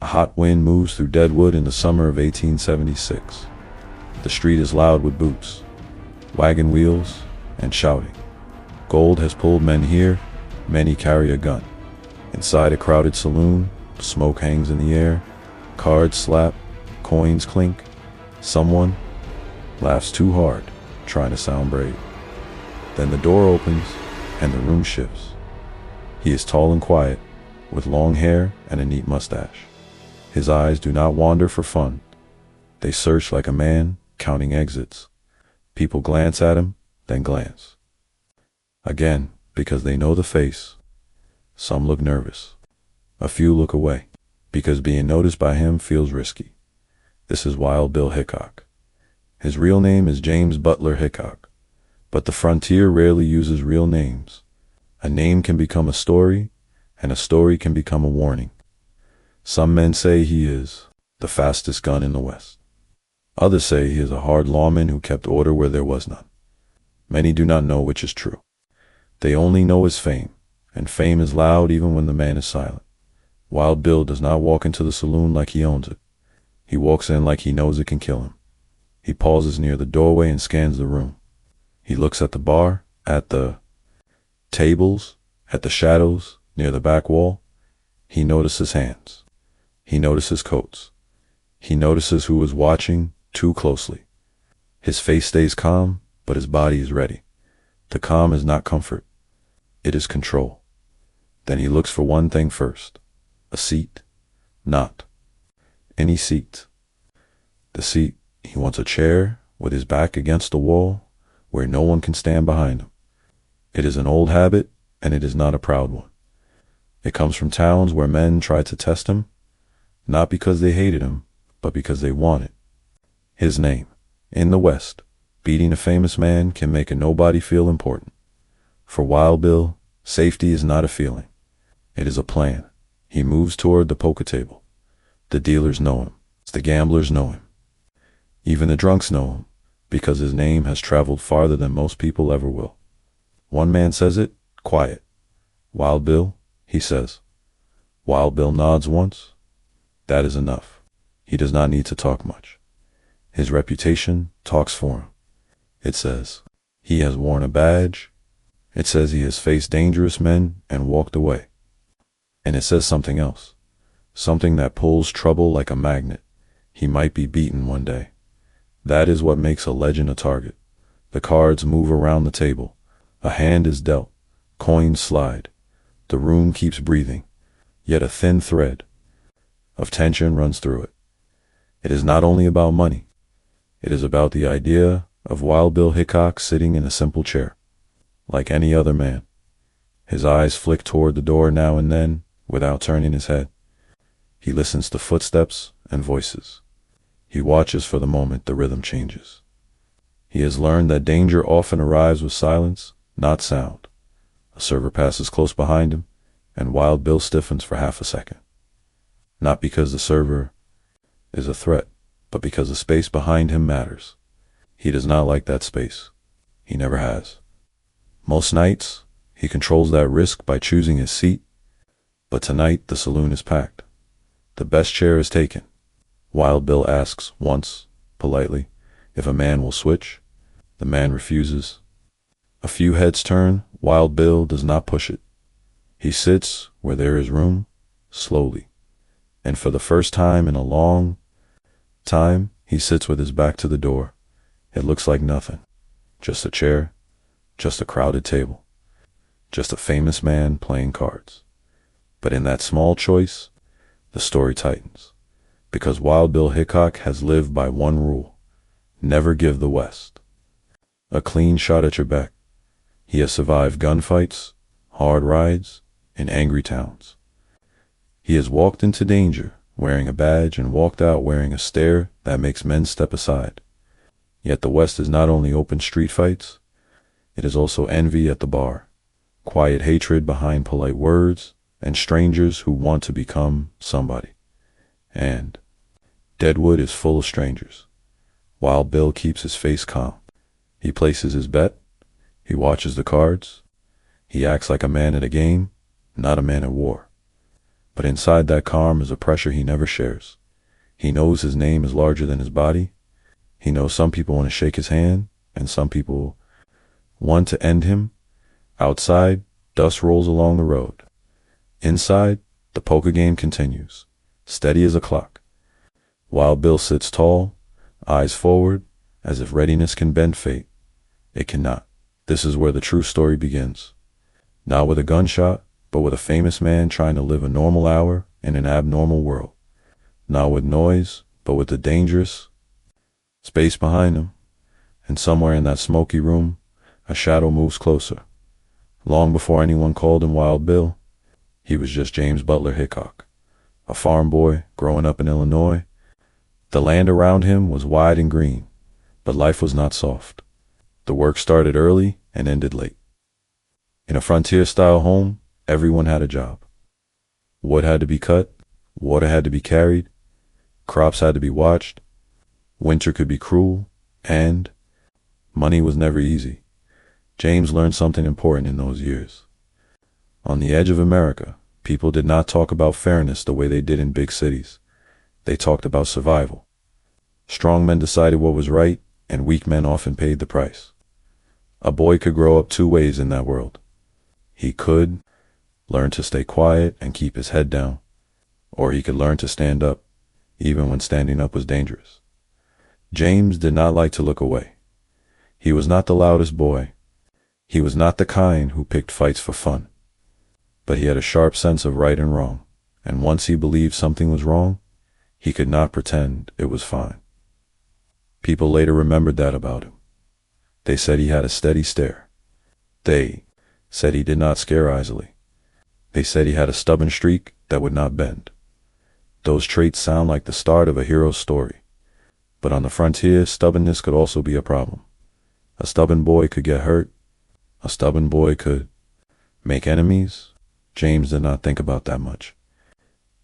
A hot wind moves through Deadwood in the summer of 1876. The street is loud with boots, wagon wheels, and shouting. Gold has pulled men here, many carry a gun. Inside a crowded saloon, smoke hangs in the air, cards slap, coins clink. Someone laughs too hard, trying to sound brave. Then the door opens, and the room shifts. He is tall and quiet, with long hair and a neat mustache. His eyes do not wander for fun. They search like a man counting exits. People glance at him, then glance again, because they know the face. Some look nervous. A few look away, because being noticed by him feels risky. This is Wild Bill Hickok. His real name is James Butler Hickok, but the frontier rarely uses real names. A name can become a story, and a story can become a warning. Some men say he is the fastest gun in the West. Others say he is a hard lawman who kept order where there was none. Many do not know which is true. They only know his fame, and fame is loud even when the man is silent. Wild Bill does not walk into the saloon like he owns it. He walks in like he knows it can kill him. He pauses near the doorway and scans the room. He looks at the bar, at the tables, at the shadows near the back wall. He notices hands. He notices coats. He notices who is watching too closely. His face stays calm, but his body is ready. The calm is not comfort. It is control. Then he looks for one thing first. A seat. Not any seat. The seat. He wants a chair with his back against the wall where no one can stand behind him. It is an old habit, and it is not a proud one. It comes from towns where men tried to test him, not because they hated him, but because they wanted his name. In the West, beating a famous man can make a nobody feel important. For Wild Bill, safety is not a feeling. It is a plan. He moves toward the poker table. The dealers know him. The gamblers know him. Even the drunks know him, because his name has traveled farther than most people ever will. One man says it, quiet. Wild Bill, he says. Wild Bill nods once. That is enough. He does not need to talk much. His reputation talks for him. It says he has worn a badge. It says he has faced dangerous men and walked away. And it says something else. Something that pulls trouble like a magnet. He might be beaten one day. That is what makes a legend a target. The cards move around the table. A hand is dealt. Coins slide. The room keeps breathing. Yet a thin thread of tension runs through it. It is not only about money. It is about the idea of Wild Bill Hickok sitting in a simple chair, like any other man. His eyes flick toward the door now and then, without turning his head. He listens to footsteps and voices. He watches for the moment the rhythm changes. He has learned that danger often arrives with silence, not sound. A server passes close behind him, and Wild Bill stiffens for half a second. Not because the server is a threat, but because the space behind him matters. He does not like that space. He never has. Most nights, he controls that risk by choosing his seat, but tonight the saloon is packed. The best chair is taken. Wild Bill asks once, politely, if a man will switch. The man refuses. A few heads turn. Wild Bill does not push it. He sits where there is room, slowly. And for the first time in a long time, he sits with his back to the door. It looks like nothing. Just a chair, just a crowded table, just a famous man playing cards. But in that small choice, the story tightens. Because Wild Bill Hickok has lived by one rule: never give the West a clean shot at your back. He has survived gunfights, hard rides, and angry towns. He has walked into danger wearing a badge and walked out wearing a stare that makes men step aside. Yet the West is not only open street fights, it is also envy at the bar, quiet hatred behind polite words, and strangers who want to become somebody. And Deadwood is full of strangers. Wild Bill keeps his face calm. He places his bet. He watches the cards. He acts like a man at a game, not a man at war. But inside that calm is a pressure he never shares. He knows his name is larger than his body. He knows some people want to shake his hand, and some people want to end him. Outside, dust rolls along the road. Inside, the poker game continues, steady as a clock. Wild Bill sits tall, eyes forward, as if readiness can bend fate. It cannot. This is where the true story begins. Not with a gunshot, but with a famous man trying to live a normal hour in an abnormal world. Not with noise, but with the dangerous space behind him. And somewhere in that smoky room, a shadow moves closer. Long before anyone called him Wild Bill, he was just James Butler Hickok, a farm boy growing up in Illinois. The land around him was wide and green, but life was not soft. The work started early and ended late. In a frontier-style home, everyone had a job. Wood had to be cut, water had to be carried, crops had to be watched, winter could be cruel, and money was never easy. James learned something important in those years. On the edge of America, people did not talk about fairness the way they did in big cities. They talked about survival. Strong men decided what was right, and weak men often paid the price. A boy could grow up two ways in that world. He could learn to stay quiet and keep his head down, or he could learn to stand up, even when standing up was dangerous. James did not like to look away. He was not the loudest boy. He was not the kind who picked fights for fun. But he had a sharp sense of right and wrong, and once he believed something was wrong, he could not pretend it was fine. People later remembered that about him. They said he had a steady stare. They said he did not scare easily. They said he had a stubborn streak that would not bend. Those traits sound like the start of a hero's story. But on the frontier, stubbornness could also be a problem. A stubborn boy could get hurt. A stubborn boy could make enemies. James did not think about that much.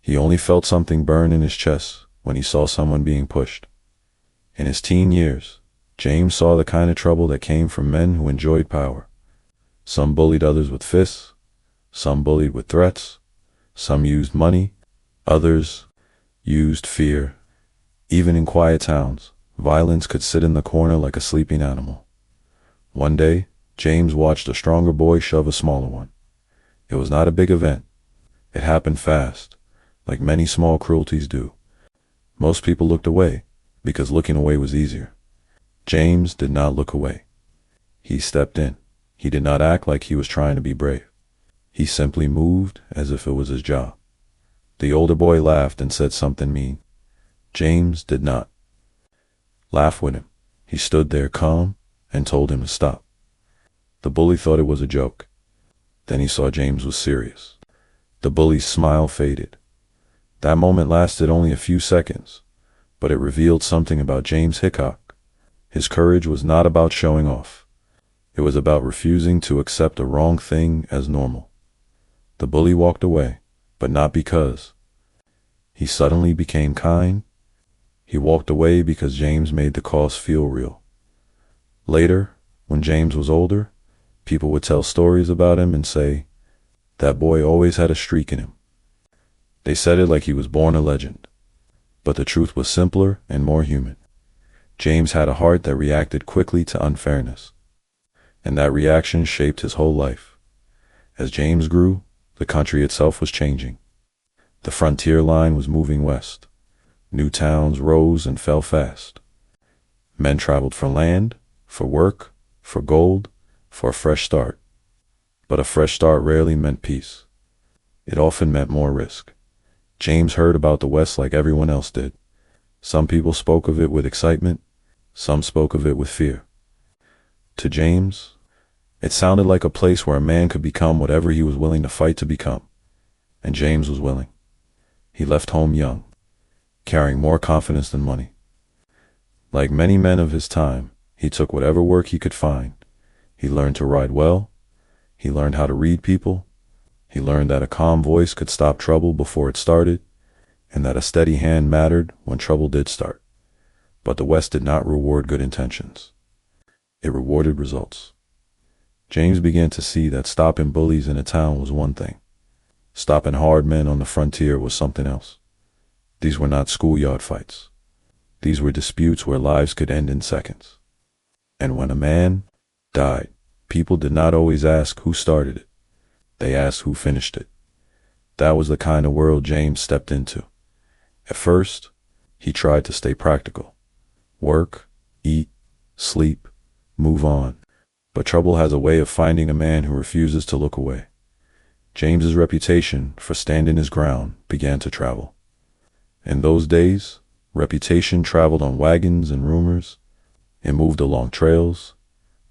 He only felt something burn in his chest when he saw someone being pushed. In his teen years, James saw the kind of trouble that came from men who enjoyed power. Some bullied others with fists, some bullied with threats, some used money, others used fear. Even in quiet towns, violence could sit in the corner like a sleeping animal. One day, James watched a stronger boy shove a smaller one. It was not a big event. It happened fast, like many small cruelties do. Most people looked away, because looking away was easier. James did not look away. He stepped in. He did not act like he was trying to be brave. He simply moved as if it was his job. The older boy laughed and said something mean. James did not laugh with him. He stood there calm and told him to stop. The bully thought it was a joke. Then he saw James was serious. The bully's smile faded. That moment lasted only a few seconds, but it revealed something about James Hickok. His courage was not about showing off. It was about refusing to accept a wrong thing as normal. The bully walked away, but not because he suddenly became kind. He walked away because James made the cost feel real. Later, when James was older, people would tell stories about him and say, "That boy always had a streak in him." They said it like he was born a legend. But the truth was simpler and more human. James had a heart that reacted quickly to unfairness. And that reaction shaped his whole life. As James grew, the country itself was changing. The frontier line was moving west. New towns rose and fell fast. Men traveled for land, for work, for gold, for a fresh start. But a fresh start rarely meant peace. It often meant more risk. James heard about the West like everyone else did. Some people spoke of it with excitement. Some spoke of it with fear. To James, it sounded like a place where a man could become whatever he was willing to fight to become. And James was willing. He left home young, carrying more confidence than money. Like many men of his time, he took whatever work he could find. He learned to ride well. He learned how to read people. He learned that a calm voice could stop trouble before it started, and that a steady hand mattered when trouble did start. But the West did not reward good intentions. It rewarded results. James began to see that stopping bullies in a town was one thing, Stopping hard men on the frontier was something else. These were not schoolyard fights. These were disputes where lives could end in seconds. And when a man died, people did not always ask who started it. They asked who finished it. That was the kind of world James stepped into. At first, he tried to stay practical. Work, eat, sleep, move on. But trouble has a way of finding a man who refuses to look away. James's reputation for standing his ground began to travel. In those days, reputation traveled on wagons and rumors. It moved along trails,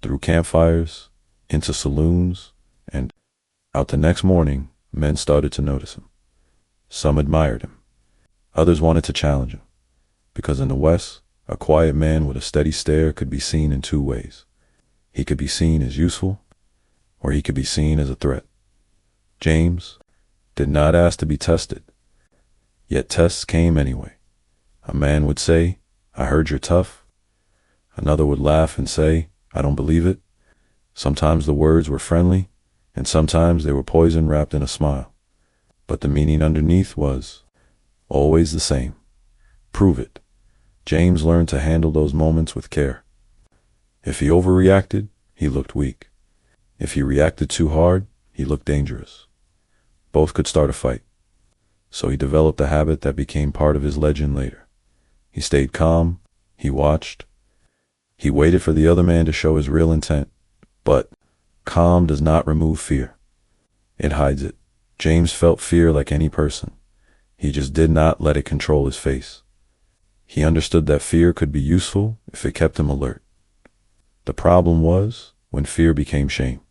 through campfires, into saloons, and out the next morning, men started to notice him. Some admired him. Others wanted to challenge him, because in the West, a quiet man with a steady stare could be seen in two ways. He could be seen as useful, or he could be seen as a threat. James did not ask to be tested, yet tests came anyway. A man would say, "I heard you're tough." Another would laugh and say, "I don't believe it." Sometimes the words were friendly, and sometimes they were poison wrapped in a smile. But the meaning underneath was always the same. Prove it. James learned to handle those moments with care. If he overreacted, he looked weak. If he reacted too hard, he looked dangerous. Both could start a fight. So he developed a habit that became part of his legend later. He stayed calm, he watched, he waited for the other man to show his real intent. But calm does not remove fear. It hides it. James felt fear like any person. He just did not let it control his face. He understood that fear could be useful if it kept him alert. The problem was when fear became shame.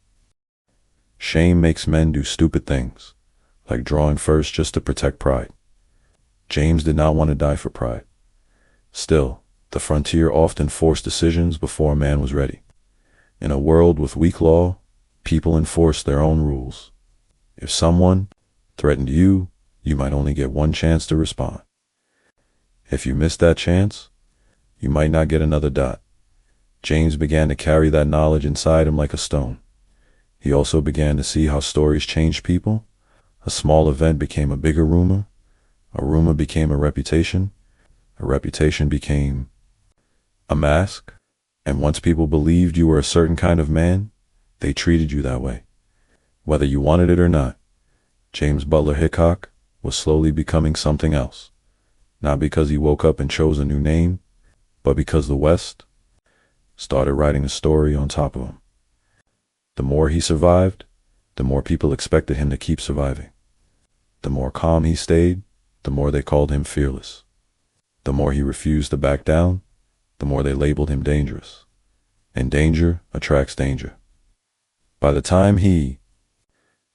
Shame makes men do stupid things, like drawing first just to protect pride. James did not want to die for pride. Still, the frontier often forced decisions before a man was ready. In a world with weak law, people enforced their own rules. If someone threatened you, you might only get one chance to respond. If you missed that chance, you might not get another dot. James began to carry that knowledge inside him like a stone. He also began to see how stories changed people. A small event became a bigger rumor. A rumor became a reputation. A reputation became a mask. And once people believed you were a certain kind of man, they treated you that way, whether you wanted it or not. James Butler Hickok was slowly becoming something else, not because he woke up and chose a new name, but because the West started writing a story on top of him. The more he survived, the more people expected him to keep surviving. The more calm he stayed, the more they called him fearless. The more he refused to back down, the more they labeled him dangerous. And danger attracts danger. By the time he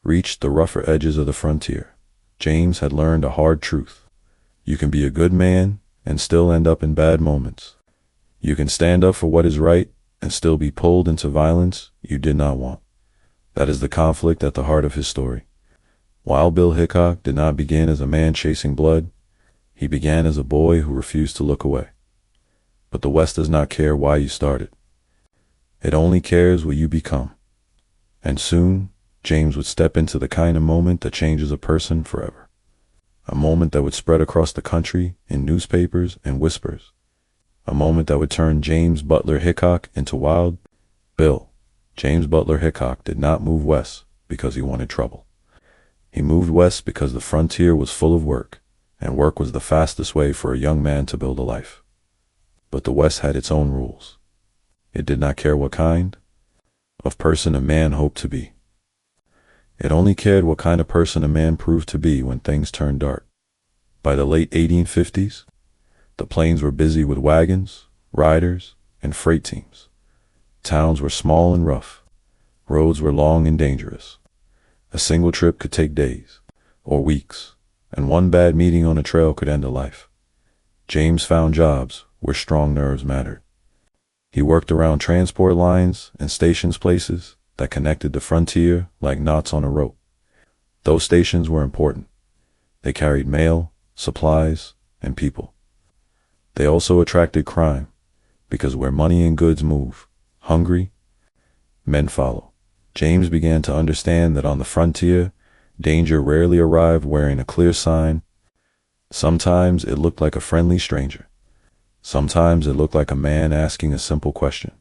reached the rougher edges of the frontier, James had learned a hard truth. You can be a good man and still end up in bad moments. You can stand up for what is right and still be pulled into violence you did not want. That is the conflict at the heart of his story. While Bill Hickok did not begin as a man chasing blood, he began as a boy who refused to look away. But the West does not care why you started. It only cares what you become. And soon, James would step into the kind of moment that changes a person forever. A moment that would spread across the country in newspapers and whispers. A moment that would turn James Butler Hickok into Wild Bill. James Butler Hickok did not move west because he wanted trouble. He moved west because the frontier was full of work, and work was the fastest way for a young man to build a life. But the West had its own rules. It did not care what kind of person a man hoped to be. It only cared what kind of person a man proved to be when things turned dark. By the late 1850s, the plains were busy with wagons, riders, and freight teams. Towns were small and rough. Roads were long and dangerous. A single trip could take days or weeks, and one bad meeting on a trail could end a life. James found jobs where strong nerves mattered. He worked around transport lines and stations, places that connected the frontier like knots on a rope. Those stations were important. They carried mail, supplies, and people. They also attracted crime, because where money and goods move, hungry men follow. James began to understand that on the frontier, Danger rarely arrived wearing a clear sign. Sometimes it looked like a friendly stranger. Sometimes it looked like a man asking a simple question.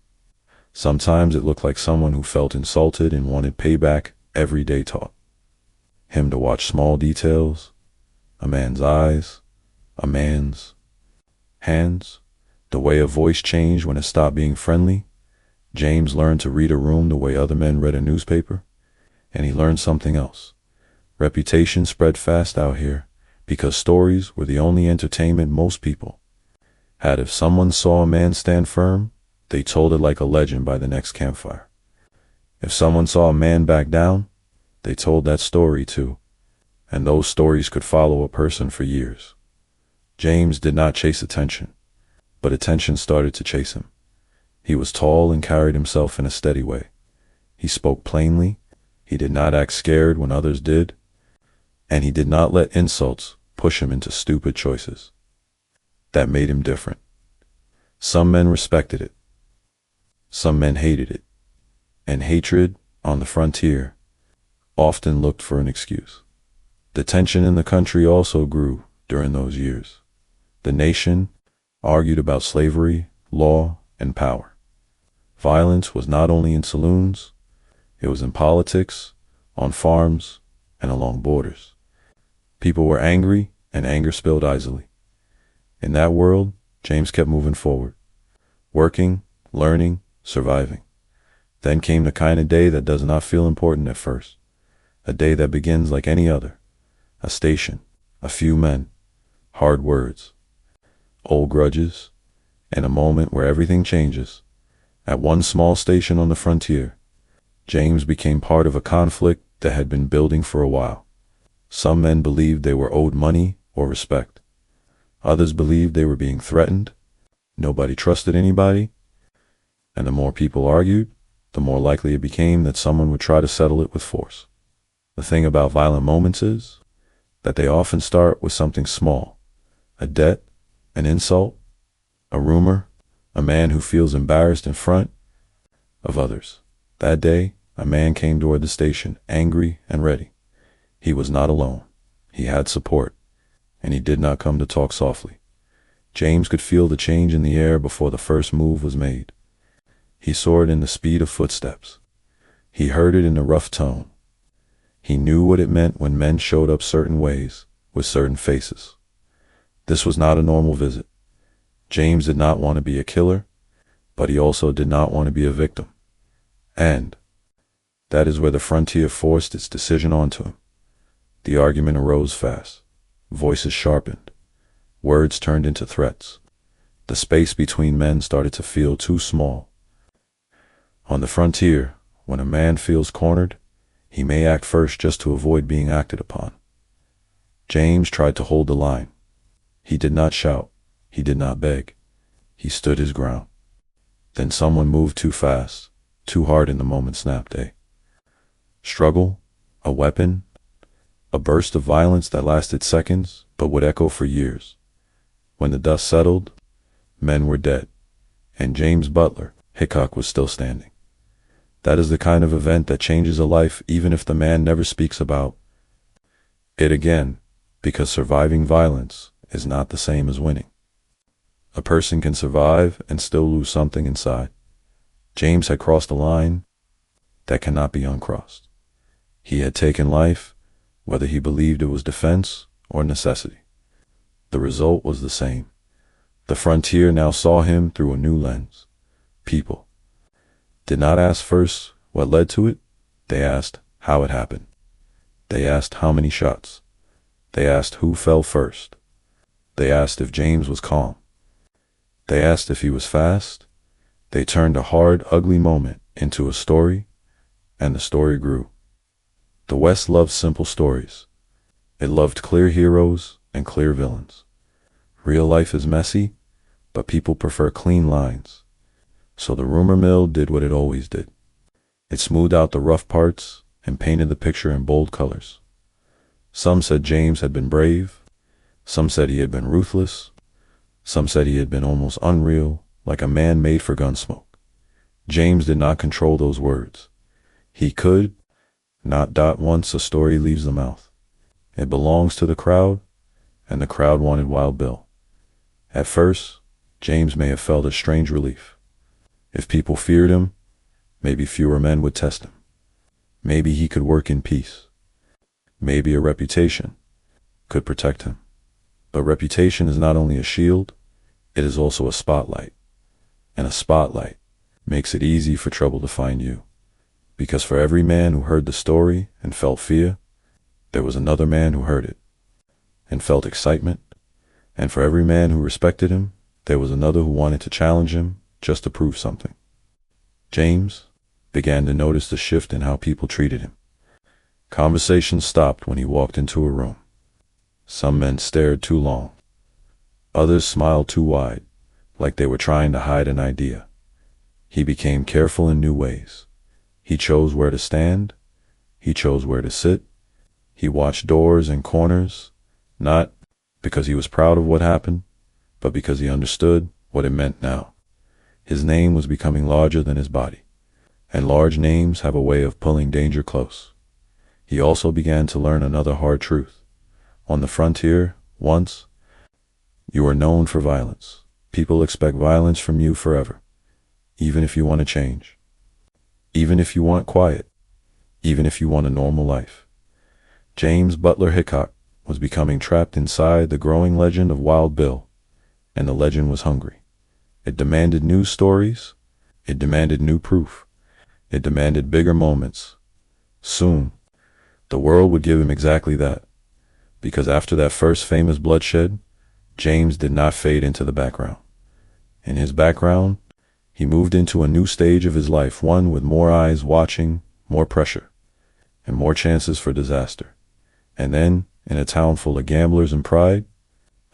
Sometimes it looked like someone who felt insulted and wanted payback. Every day taught him to watch small details, a man's eyes, a man's hands, the way a voice changed when it stopped being friendly. James learned to read a room the way other men read a newspaper, and he learned something else. Reputation spread fast out here because stories were the only entertainment most people had. If someone saw a man stand firm, they told it like a legend by the next campfire. If someone saw a man back down, they told that story too, and those stories could follow a person for years. James did not chase attention, but attention started to chase him. He was tall and carried himself in a steady way. He spoke plainly, he did not act scared when others did, and he did not let insults push him into stupid choices. That made him different. Some men respected it. Some men hated it. And hatred, on the frontier, often looked for an excuse. The tension in the country also grew during those years. The nation argued about slavery, law, and power. Violence was not only in saloons, it was in politics, on farms, and along borders. People were angry, and anger spilled easily. In that world, James kept moving forward, working, learning, surviving. Then came the kind of day that does not feel important at first. A day that begins like any other. A station, a few men, hard words, old grudges, and a moment where everything changes. At one small station on the frontier, James became part of a conflict that had been building for a while. Some men believed they were owed money or respect. Others believed they were being threatened. Nobody trusted anybody. And the more people argued, the more likely it became that someone would try to settle it with force. The thing about violent moments is that they often start with something small. A debt, an insult, a rumor, a man who feels embarrassed in front of others. That day, a man came toward the station, angry and ready. He was not alone. He had support, and he did not come to talk softly. James could feel the change in the air before the first move was made. He saw it in the speed of footsteps. He heard it in the rough tone. He knew what it meant when men showed up certain ways, with certain faces. This was not a normal visit. James did not want to be a killer, but he also did not want to be a victim. And that is where the frontier forced its decision onto him. The argument arose fast. Voices sharpened. Words turned into threats. The space between men started to feel too small. On the frontier, when a man feels cornered, he may act first just to avoid being acted upon. James tried to hold the line. He did not shout. He did not beg. He stood his ground. Then someone moved too fast, too hard in the moment snapped. A struggle, a weapon, a burst of violence that lasted seconds but would echo for years. When the dust settled, men were dead, and James Butler, Hickok, was still standing. That is the kind of event that changes a life even if the man never speaks about it again, because surviving violence is not the same as winning. A person can survive and still lose something inside. James had crossed a line that cannot be uncrossed. He had taken life, whether he believed it was defense or necessity. The result was the same. The frontier now saw him through a new lens. People did not ask first what led to it. They asked how it happened. They asked how many shots. They asked who fell first. They asked if James was calm. They asked if he was fast. They turned a hard, ugly moment into a story, and the story grew. The West loved simple stories. It loved clear heroes and clear villains. Real life is messy, but people prefer clean lines. So the rumor mill did what it always did. It smoothed out the rough parts and painted the picture in bold colors. Some said James had been brave. Some said he had been ruthless. Some said he had been almost unreal, like a man made for Gunsmoke. James did not control those words. He could Not once a story leaves the mouth. It belongs to the crowd, and the crowd wanted Wild Bill. At first, James may have felt a strange relief. If people feared him, maybe fewer men would test him. Maybe he could work in peace. Maybe a reputation could protect him. But reputation is not only a shield, it is also a spotlight. And a spotlight makes it easy for trouble to find you. Because for every man who heard the story and felt fear, there was another man who heard it and felt excitement. And for every man who respected him, there was another who wanted to challenge him just to prove something. James began to notice the shift in how people treated him. Conversations stopped when he walked into a room. Some men stared too long. Others smiled too wide, like they were trying to hide an idea. He became careful in new ways. He chose where to stand. He chose where to sit. He watched doors and corners, not because he was proud of what happened, but because he understood what it meant now. His name was becoming larger than his body, and large names have a way of pulling danger close. He also began to learn another hard truth. On the frontier, once, you were known for violence. People expect violence from you forever, even if you want to change. Even if you want quiet, even if you want a normal life. James Butler Hickok was becoming trapped inside the growing legend of Wild Bill, and the legend was hungry. It demanded new stories, it demanded new proof, it demanded bigger moments. Soon, the world would give him exactly that, because after that first famous bloodshed, James did not fade into the background. In his background, he moved into a new stage of his life, one with more eyes watching, more pressure, and more chances for disaster. And then, in a town full of gamblers and pride,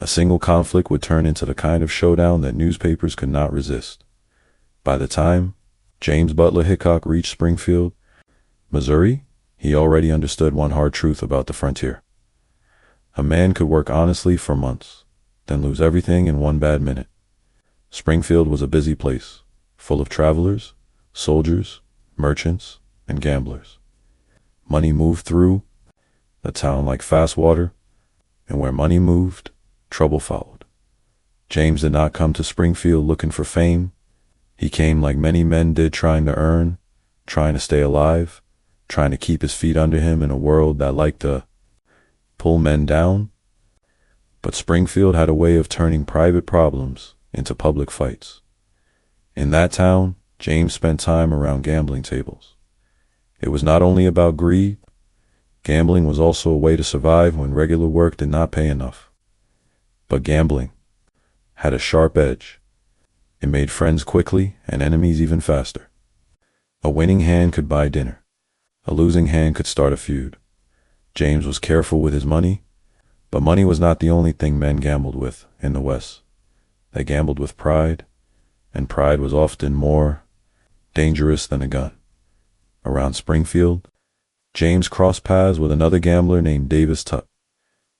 a single conflict would turn into the kind of showdown that newspapers could not resist. By the time James Butler Hickok reached Springfield, Missouri, he already understood one hard truth about the frontier. A man could work honestly for months, then lose everything in one bad minute. Springfield was a busy place, full of travelers, soldiers, merchants, and gamblers. Money moved through the town like fast water, and where money moved, trouble followed. James did not come to Springfield looking for fame. He came like many men did, trying to earn, trying to stay alive, trying to keep his feet under him in a world that liked to pull men down. But Springfield had a way of turning private problems into public fights. In that town, James spent time around gambling tables. It was not only about greed. Gambling was also a way to survive when regular work did not pay enough. But gambling had a sharp edge. It made friends quickly and enemies even faster. A winning hand could buy dinner. A losing hand could start a feud. James was careful with his money, but money was not the only thing men gambled with in the West. They gambled with pride, and pride was often more dangerous than a gun. Around Springfield, James crossed paths with another gambler named Davis Tutt.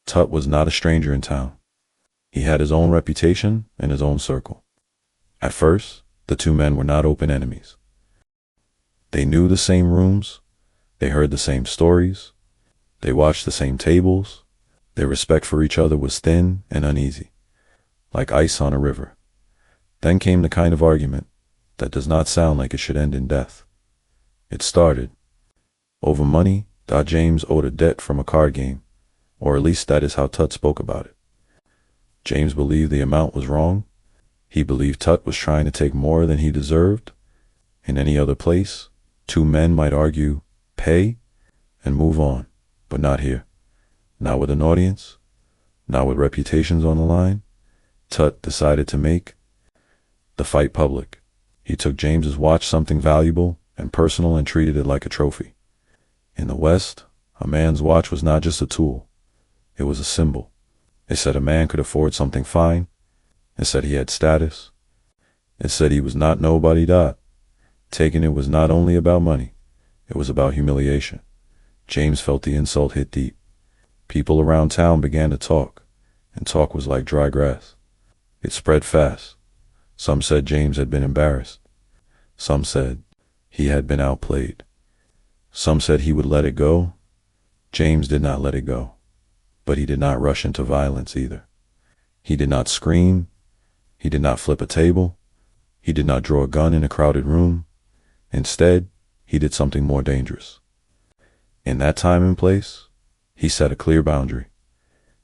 Tutt was not a stranger in town. He had his own reputation and his own circle. At first, the two men were not open enemies. They knew the same rooms, they heard the same stories, they watched the same tables. Their respect for each other was thin and uneasy, like ice on a river. Then came the kind of argument that does not sound like it should end in death. It started over money. James owed a debt from a card game, or at least that is how Tutt spoke about it. James believed the amount was wrong. He believed Tutt was trying to take more than he deserved. In any other place, two men might argue, pay, and move on, but not here. Not with an audience, not with reputations on the line. Tutt decided to make the fight public. He took James's watch, something valuable and personal, and treated it like a trophy. In the West, a man's watch was not just a tool. It was a symbol. It said a man could afford something fine. It said he had status. It said he was not nobody. Taking it was not only about money. It was about humiliation. James felt the insult hit deep. People around town began to talk, and talk was like dry grass. It spread fast. Some said James had been embarrassed. Some said he had been outplayed. Some said he would let it go. James did not let it go. But he did not rush into violence either. He did not scream. He did not flip a table. He did not draw a gun in a crowded room. Instead, he did something more dangerous. In that time and place, he set a clear boundary.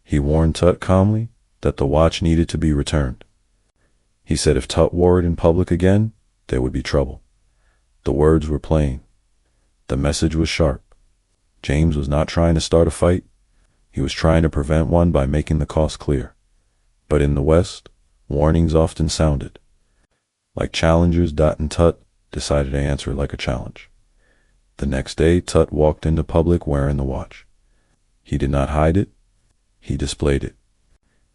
He warned Tut calmly that the watch needed to be returned. He said if Tut wore it in public again, there would be trouble. The words were plain. The message was sharp. James was not trying to start a fight. He was trying to prevent one by making the cost clear. But in the West, warnings often sounded. Like challengers, Dot and Tut decided to answer like a challenge. The next day, Tut walked into public wearing the watch. He did not hide it. He displayed it.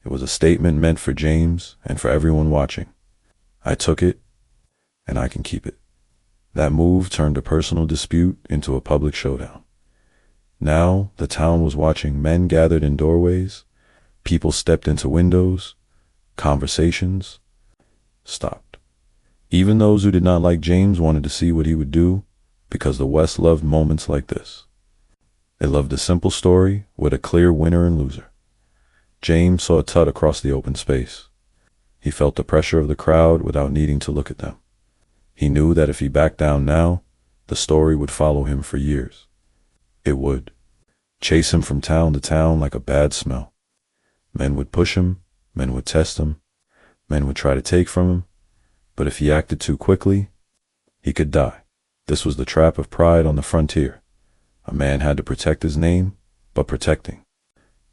It was a statement meant for James and for everyone watching. I took it, and I can keep it. That move turned a personal dispute into a public showdown. Now, the town was watching. Men gathered in doorways. People stepped into windows. Conversations stopped. Even those who did not like James wanted to see what he would do, because the West loved moments like this. It loved a simple story with a clear winner and loser. James saw Tut across the open space. He felt the pressure of the crowd without needing to look at them. He knew that if he backed down now, the story would follow him for years. It would chase him from town to town like a bad smell. Men would push him, men would test him, men would try to take from him, but if he acted too quickly, he could die. This was the trap of pride on the frontier. A man had to protect his name, but protecting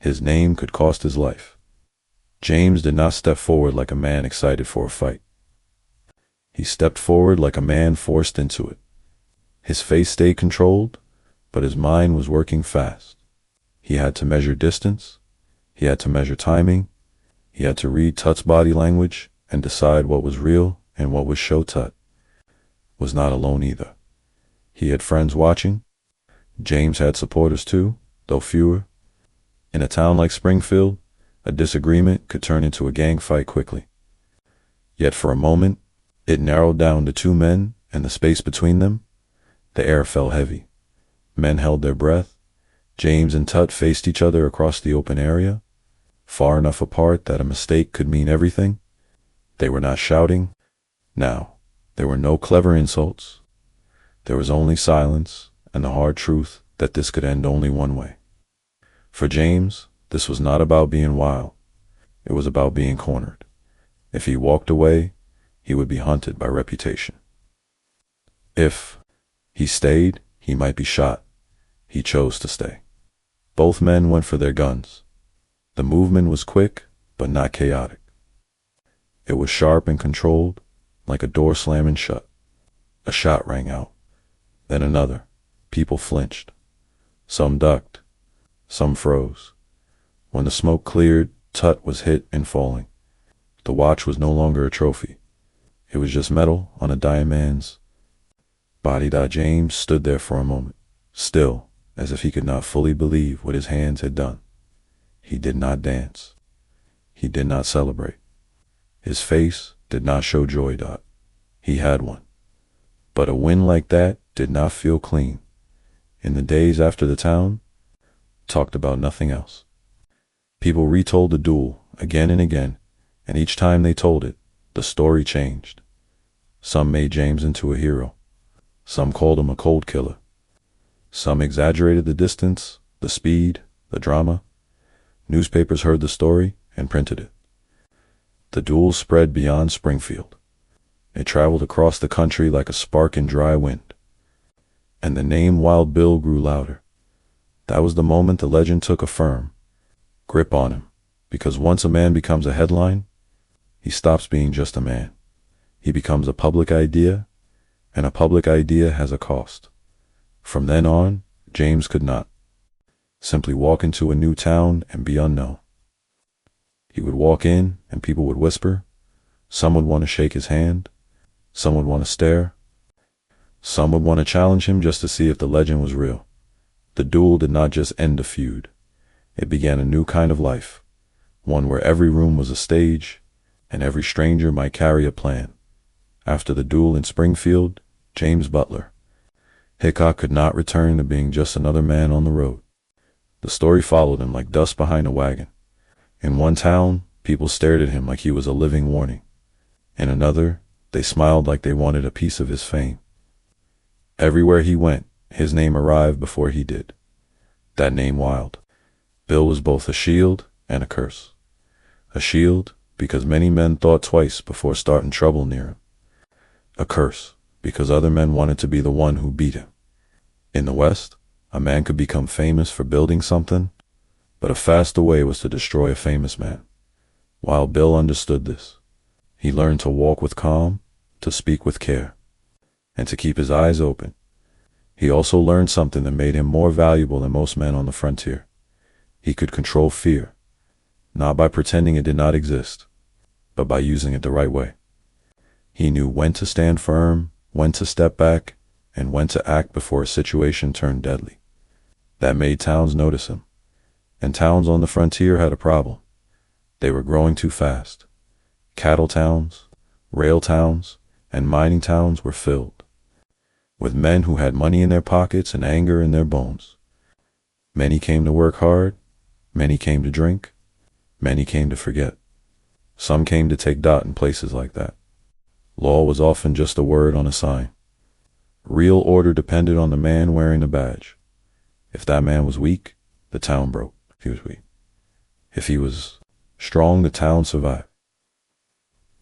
his name could cost his life. James did not step forward like a man excited for a fight. He stepped forward like a man forced into it. His face stayed controlled, but his mind was working fast. He had to measure distance. He had to measure timing. He had to read Tut's body language and decide what was real and what was show. Tut was not alone either. He had friends watching. James had supporters too, though fewer. In a town like Springfield, a disagreement could turn into a gang fight quickly. Yet for a moment, it narrowed down to two men, and the space between them, the air fell heavy. Men held their breath. James and Tut faced each other across the open area, far enough apart that a mistake could mean everything. They were not shouting. Now, there were no clever insults. There was only silence and the hard truth that this could end only one way. For James, this was not about being wild. It was about being cornered. If he walked away, he would be hunted by reputation. If he stayed, he might be shot. He chose to stay. Both men went for their guns. The movement was quick, but not chaotic. It was sharp and controlled, like a door slamming shut. A shot rang out. Then another. People flinched. Some ducked. Some froze. When the smoke cleared, Tut was hit and falling. The watch was no longer a trophy. It was just metal on a dying man's body. James stood there for a moment, still, as if he could not fully believe what his hands had done. He did not dance. He did not celebrate. His face did not show joy. He had one. But a win like that did not feel clean. In the days after, the town talked about nothing else. People retold the duel again and again, and each time they told it, the story changed. Some made James into a hero. Some called him a cold killer. Some exaggerated the distance, the speed, the drama. Newspapers heard the story and printed it. The duel spread beyond Springfield. It traveled across the country like a spark in dry wind. And the name Wild Bill grew louder. That was the moment the legend took a firm grip on him, because once a man becomes a headline, he stops being just a man. He becomes a public idea, and a public idea has a cost. From then on, James could not simply walk into a new town and be unknown. He would walk in, and people would whisper. Some would want to shake his hand. Some would want to stare. Some would want to challenge him just to see if the legend was real. The duel did not just end a feud. It began a new kind of life, one where every room was a stage, and every stranger might carry a plan. After the duel in Springfield, James Butler Hickok could not return to being just another man on the road. The story followed him like dust behind a wagon. In one town, people stared at him like he was a living warning. In another, they smiled like they wanted a piece of his fame. Everywhere he went, his name arrived before he did. That name Wild. Bill was both a shield and a curse. A shield, because many men thought twice before starting trouble near him. A curse, because other men wanted to be the one who beat him. In the West, a man could become famous for building something, but a faster way was to destroy a famous man. Wild Bill understood this. He learned to walk with calm, to speak with care, and to keep his eyes open. He also learned something that made him more valuable than most men on the frontier. He could control fear, not by pretending it did not exist, but by using it the right way. He knew when to stand firm, when to step back, and when to act before a situation turned deadly. That made towns notice him. And towns on the frontier had a problem. They were growing too fast. Cattle towns, rail towns, and mining towns were filled with men who had money in their pockets and anger in their bones. Many came to work hard, many came to drink, many came to forget. Some came to take dot in places like that. Law was often just a word on a sign. Real order depended on the man wearing the badge. If that man was weak, the town broke. If he was weak. If he was strong, the town survived.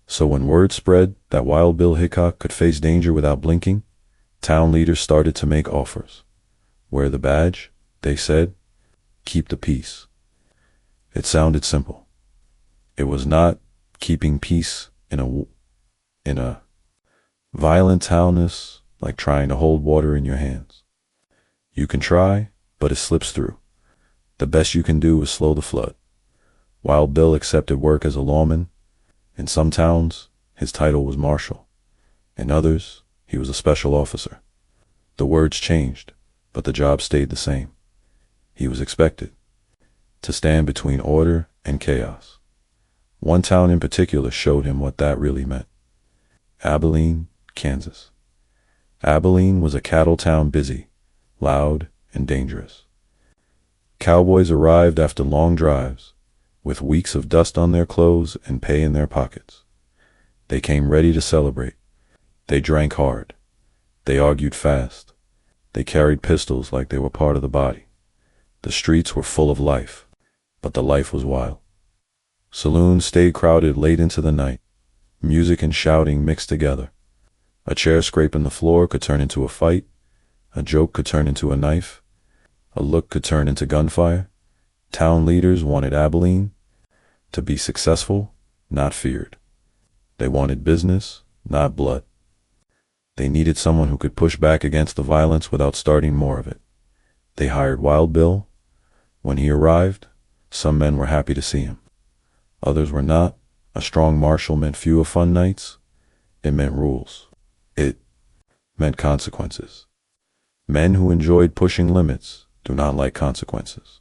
So when word spread that Wild Bill Hickok could face danger without blinking, town leaders started to make offers. Wear the badge, they said. Keep the peace. It sounded simple. It was not keeping peace in a violent townness like trying to hold water in your hands. You can try, but it slips through. The best you can do is slow the flood. Wild Bill accepted work as a lawman. In some towns, his title was marshal. In others, he was a special officer. The words changed, but the job stayed the same. He was expected to stand between order and chaos. One town in particular showed him what that really meant. Abilene, Kansas. Abilene was a cattle town, busy, loud, and dangerous. Cowboys arrived after long drives, with weeks of dust on their clothes and pay in their pockets. They came ready to celebrate. They drank hard. They argued fast. They carried pistols like they were part of the body. The streets were full of life, but the life was wild. Saloons stayed crowded late into the night. Music and shouting mixed together. A chair scraping the floor could turn into a fight. A joke could turn into a knife. A look could turn into gunfire. Town leaders wanted Abilene to be successful, not feared. They wanted business, not blood. They needed someone who could push back against the violence without starting more of it. They hired Wild Bill. When he arrived, some men were happy to see him. Others were not. A strong marshal meant fewer fun nights. It meant rules. It meant consequences. Men who enjoyed pushing limits do not like consequences.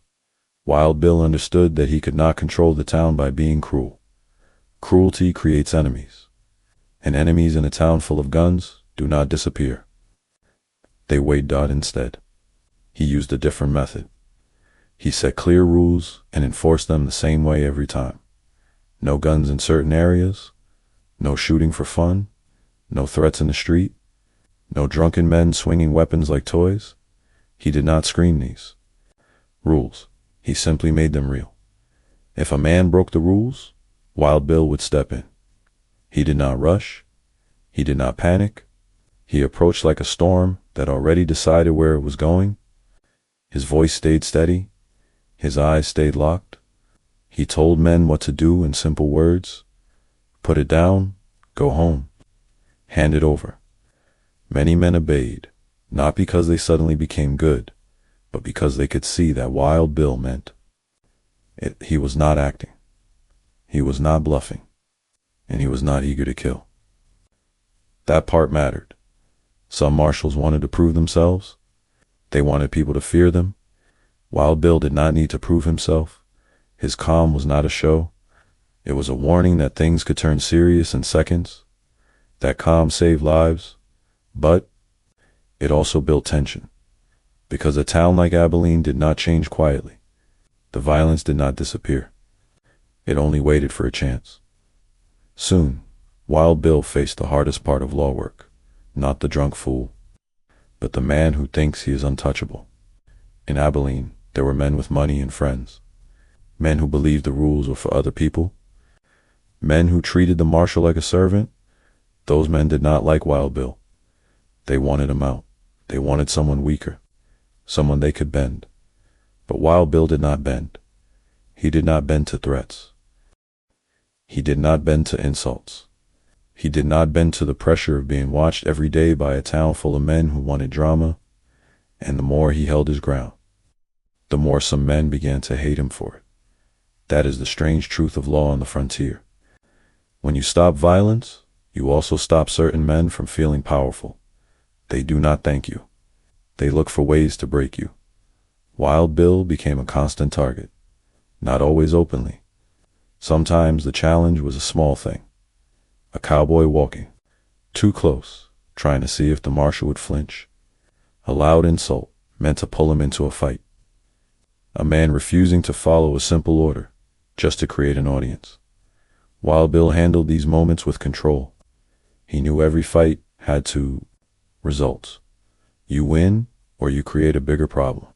Wild Bill understood that he could not control the town by being cruel. Cruelty creates enemies, and enemies in a town full of guns do not disappear. They wait dot instead. He used a different method. He set clear rules and enforced them the same way every time. No guns in certain areas, no shooting for fun, no threats in the street, no drunken men swinging weapons like toys. He did not scream these rules. He simply made them real. If a man broke the rules, Wild Bill would step in. He did not rush. He did not panic. He approached like a storm that already decided where it was going. His voice stayed steady. His eyes stayed locked. He told men what to do in simple words. Put it down, go home, hand it over. Many men obeyed, not because they suddenly became good, but because they could see that Wild Bill meant it. He was not acting. He was not bluffing. And he was not eager to kill. That part mattered. Some marshals wanted to prove themselves. They wanted people to fear them. Wild Bill did not need to prove himself. His calm was not a show. It was a warning that things could turn serious in seconds. That calm saved lives, but It also built tension, because a town like Abilene did not change quietly. The violence did not disappear. It only waited for a chance. Soon, Wild Bill faced the hardest part of law work, not the drunk fool, but the man who thinks he is untouchable. In Abilene, there were men with money and friends, men who believed the rules were for other people, men who treated the marshal like a servant. Those men did not like Wild Bill. They wanted him out. They wanted someone weaker, someone they could bend. But Wild Bill did not bend. He did not bend to threats. He did not bend to insults. He did not bend to the pressure of being watched every day by a town full of men who wanted drama. And the more he held his ground, the more some men began to hate him for it. That is the strange truth of law on the frontier. When you stop violence, you also stop certain men from feeling powerful. They do not thank you. They look for ways to break you. Wild Bill became a constant target, not always openly. Sometimes the challenge was a small thing. A cowboy walking too close, trying to see if the marshal would flinch. A loud insult meant to pull him into a fight. A man refusing to follow a simple order, just to create an audience. Wild Bill handled these moments with control. He knew every fight had two results. You win, or you create a bigger problem.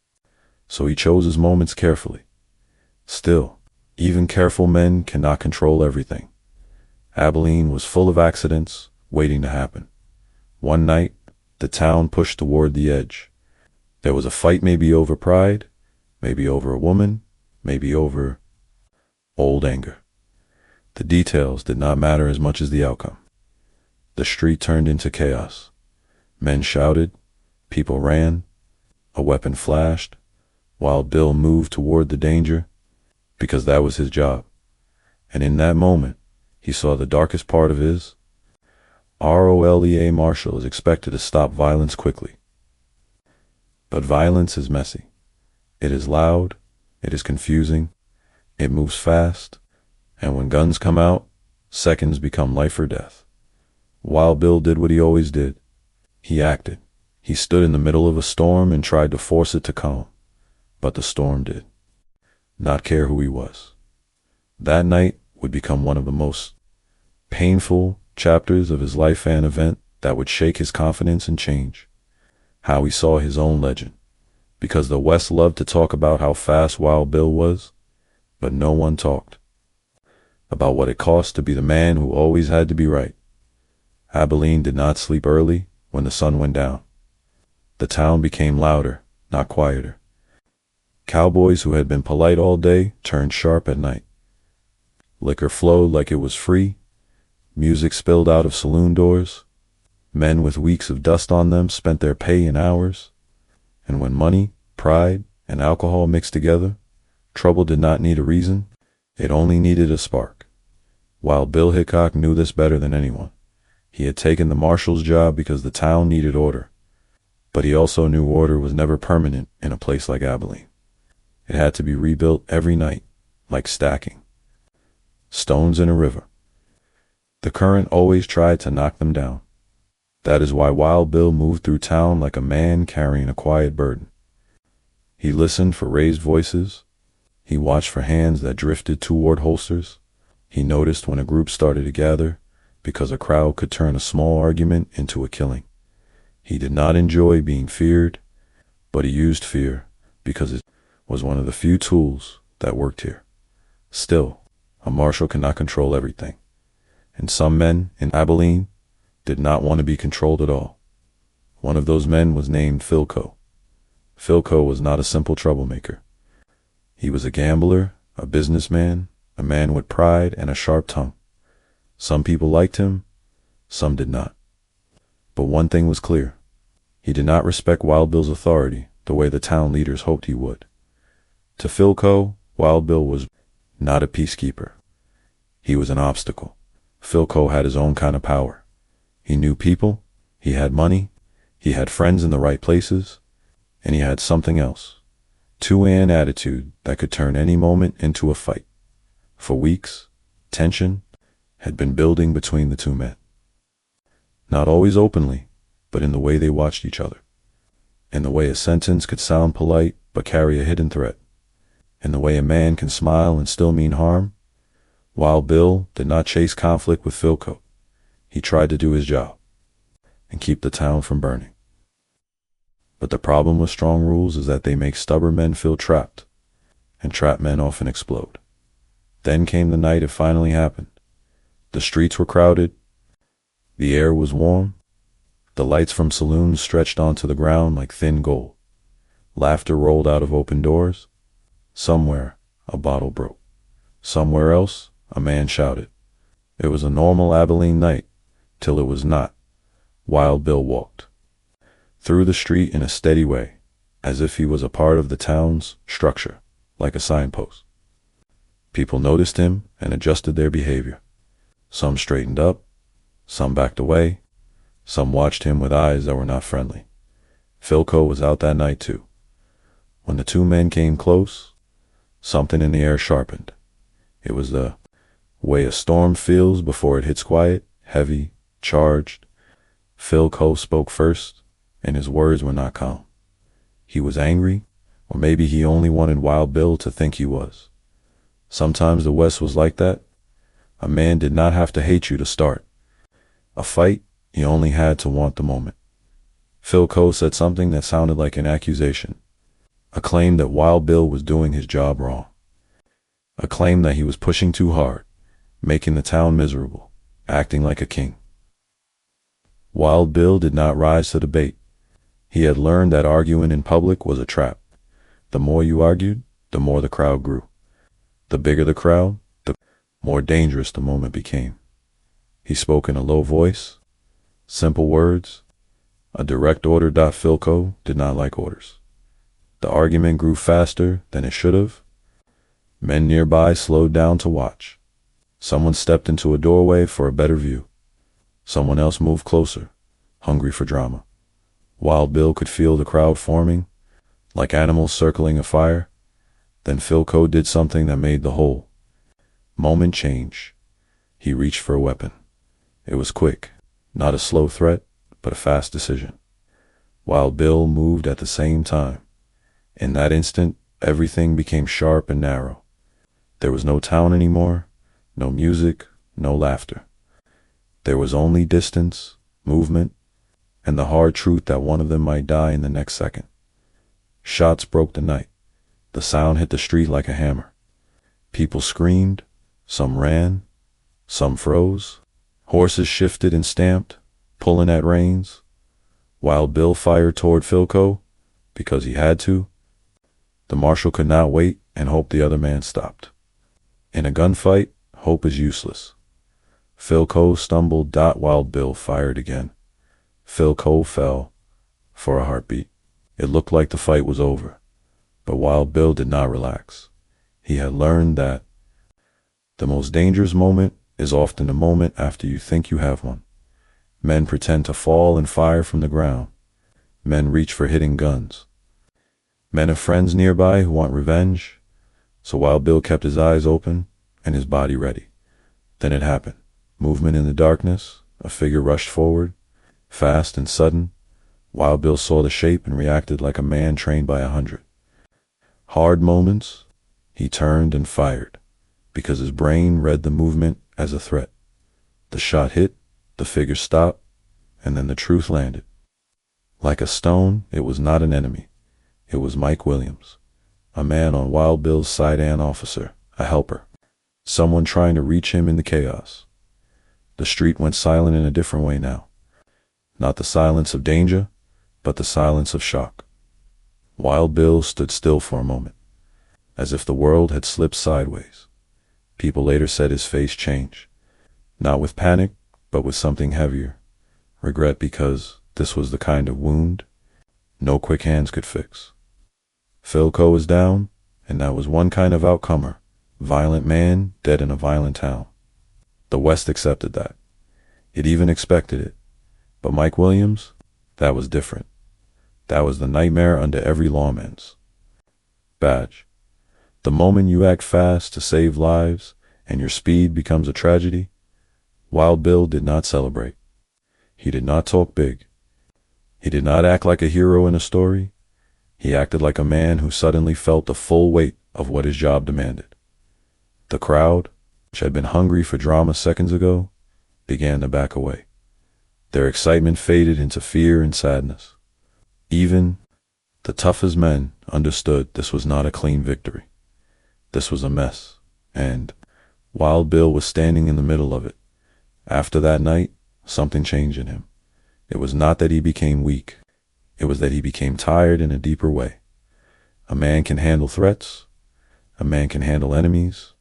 So he chose his moments carefully. Still, even careful men cannot control everything. Abilene was full of accidents waiting to happen. One night, the town pushed toward the edge. There was a fight, maybe over pride, maybe over a woman, maybe over old anger. The details did not matter as much as the outcome. The street turned into chaos. Men shouted, people ran, a weapon flashed, while Bill moved toward the danger, because that was his job. And in that moment, he saw the darkest part of his. ROLEA Marshal is expected to stop violence quickly. But violence is messy. It is loud, it is confusing, it moves fast, and when guns come out, seconds become life or death. Wild Bill did what he always did. He acted. He stood in the middle of a storm and tried to force it to calm. But the storm did not care who he was. That night would become one of the most painful chapters of his life, an event that would shake his confidence and change how he saw his own legend. Because the West loved to talk about how fast Wild Bill was, but no one talked about what it cost to be the man who always had to be right. Abilene did not sleep early when the sun went down. The town became louder, not quieter. Cowboys who had been polite all day turned sharp at night. Liquor flowed like it was free. Music spilled out of saloon doors. Men with weeks of dust on them spent their pay in hours. And when money, pride, and alcohol mixed together, trouble did not need a reason. It only needed a spark. While Bill Hickok knew this better than anyone. He had taken the marshal's job because the town needed order. But he also knew order was never permanent in a place like Abilene. It had to be rebuilt every night, like stacking stones in a river. The current always tried to knock them down. That is why Wild Bill moved through town like a man carrying a quiet burden. He listened for raised voices. He watched for hands that drifted toward holsters. He noticed when a group started to gather, because a crowd could turn a small argument into a killing. He did not enjoy being feared, but he used fear because it was one of the few tools that worked here. Still, a marshal cannot control everything, and some men in Abilene did not want to be controlled at all. One of those men was named Philco. Philco was not a simple troublemaker. He was a gambler, a businessman, a man with pride and a sharp tongue. Some people liked him, some did not. But one thing was clear. He did not respect Wild Bill's authority the way the town leaders hoped he would. To Philco, Wild Bill was not a peacekeeper. He was an obstacle. Philco had his own kind of power. He knew people, he had money, he had friends in the right places, and he had something else. An attitude that could turn any moment into a fight. For weeks, tension had been building between the two men. Not always openly, but in the way they watched each other. in the way a sentence could sound polite but carry a hidden threat, in the way a man can smile and still mean harm. Wild Bill did not chase conflict with Philco. He tried to do his job and keep the town from burning. But the problem with strong rules is that they make stubborn men feel trapped, and trapped men often explode. Then came the night it finally happened. The streets were crowded, the air was warm, the lights from saloons stretched onto the ground like thin gold. Laughter rolled out of open doors. Somewhere, a bottle broke. Somewhere else, a man shouted. It was a normal Abilene night, till it was not. Wild Bill walked through the street in a steady way, as if he was a part of the town's structure, like a signpost. People noticed him and adjusted their behavior. Some straightened up, some backed away, some watched him with eyes that were not friendly. Philco was out that night too. When the two men came close, something in the air sharpened. It was the way a storm feels before it hits quiet, heavy, charged. Philco spoke first, and his words were not calm. He was angry, or maybe he only wanted Wild Bill to think he was. Sometimes the West was like that. A man did not have to hate you to start a fight. You only had to want the moment. Philco said something that sounded like an accusation, a claim that Wild Bill was doing his job wrong, a claim that he was pushing too hard, making the town miserable, acting like a king. Wild Bill did not rise to the bait. He had learned that arguing in public was a trap. The more you argued, the more the crowd grew. The bigger the crowd, the more dangerous the moment became. He spoke in a low voice, simple words, a direct order. Philco did not like orders. The argument grew faster than it should have. Men nearby slowed down to watch. Someone stepped into a doorway for a better view. Someone else moved closer, hungry for drama. Wild Bill could feel the crowd forming, like animals circling a fire. Then Philco did something that made the whole moment change. He reached for a weapon. It was quick, not a slow threat, but a fast decision. Wild Bill moved at the same time. In that instant, everything became sharp and narrow. There was no town anymore, no music, no laughter. There was only distance, movement, and the hard truth that one of them might die in the next second. Shots broke the night. The sound hit the street like a hammer. People screamed, some ran, some froze. Horses shifted and stamped, pulling at reins. Wild Bill fired toward Philco, because he had to. The marshal could not wait and hope the other man stopped. In a gunfight, hope is useless. Philco stumbled. Wild Bill fired again. Philco fell for a heartbeat. It looked like the fight was over, but Wild Bill did not relax. He had learned that the most dangerous moment is often the moment after you think you have one. Men pretend to fall and fire from the ground. Men reach for hidden guns. Men have friends nearby who want revenge. So Wild Bill kept his eyes open and his body ready. Then it happened. Movement in the darkness. A figure rushed forward, fast and sudden. Wild Bill saw the shape and reacted like a man trained by 100. Hard moments, he turned and fired, because his brain read the movement as a threat. The shot hit, the figure stopped, and then the truth landed. Like a stone, it was not an enemy. It was Mike Williams, a man on Wild Bill's side, an officer, a helper, someone trying to reach him in the chaos. The street went silent in a different way now. Not the silence of danger, but the silence of shock. Wild Bill stood still for a moment, as if the world had slipped sideways. People later said his face changed, not with panic, but with something heavier. Regret, because this was the kind of wound no quick hands could fix. Philco was down, and that was one kind of outcomer. Violent man dead in a violent town. The West accepted that. It even expected it. But Mike Williams, that was different. That was the nightmare under every lawman's badge. The moment you act fast to save lives and your speed becomes a tragedy. Wild Bill did not celebrate. He did not talk big. He did not act like a hero in a story. He acted like a man who suddenly felt the full weight of what his job demanded. The crowd, which had been hungry for drama seconds ago, began to back away. Their excitement faded into fear and sadness. Even the toughest men understood this was not a clean victory. This was a mess, and Wild Bill was standing in the middle of it. After that night, something changed in him. It was not that he became weak. It was that he became tired in a deeper way. A man can handle threats. A man can handle enemies.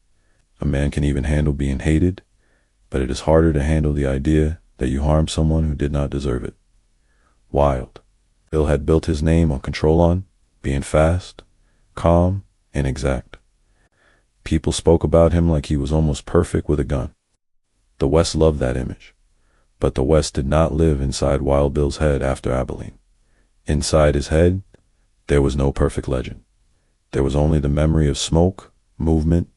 A man can even handle being hated. But it is harder to handle the idea that you harmed someone who did not deserve it. Wild Bill had built his name on control, on being fast, calm, and exact. People spoke about him like he was almost perfect with a gun. The West loved that image. But the West did not live inside Wild Bill's head after Abilene. Inside his head, there was no perfect legend. There was only the memory of smoke, movement,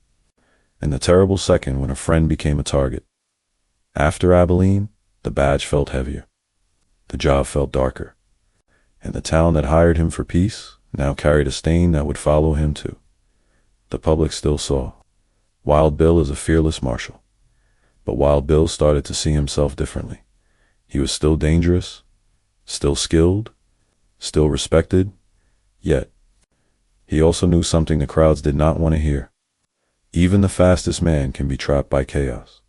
and the terrible second when a friend became a target. After Abilene, the badge felt heavier. The job felt darker. And the town that hired him for peace now carried a stain that would follow him too. The public still saw Wild Bill as a fearless marshal. But Wild Bill started to see himself differently. He was still dangerous, still skilled, still respected, yet he also knew something the crowds did not want to hear. Even the fastest man can be trapped by chaos.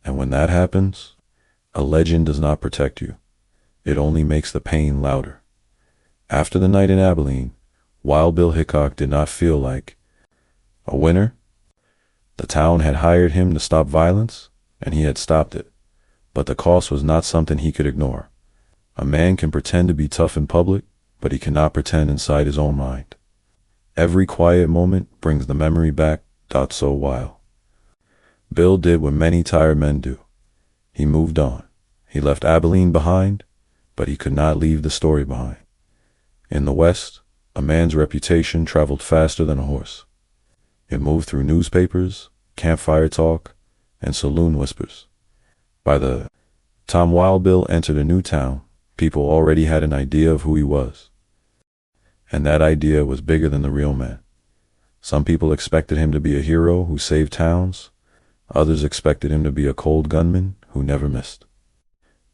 And when that happens, a legend does not protect you. It only makes the pain louder. After the night in Abilene, Wild Bill Hickok did not feel like a winner. The town had hired him to stop violence, and he had stopped it. But the cost was not something he could ignore. A man can pretend to be tough in public, but he cannot pretend inside his own mind. Every quiet moment brings the memory back. So Wild Bill did what many tired men do. He moved on. He left Abilene behind, but he could not leave the story behind. In the West, a man's reputation traveled faster than a horse. It moved through newspapers, campfire talk, and saloon whispers. By the time Wild Bill entered a new town, people already had an idea of who he was. And that idea was bigger than the real man. Some people expected him to be a hero who saved towns. Others expected him to be a cold gunman who never missed.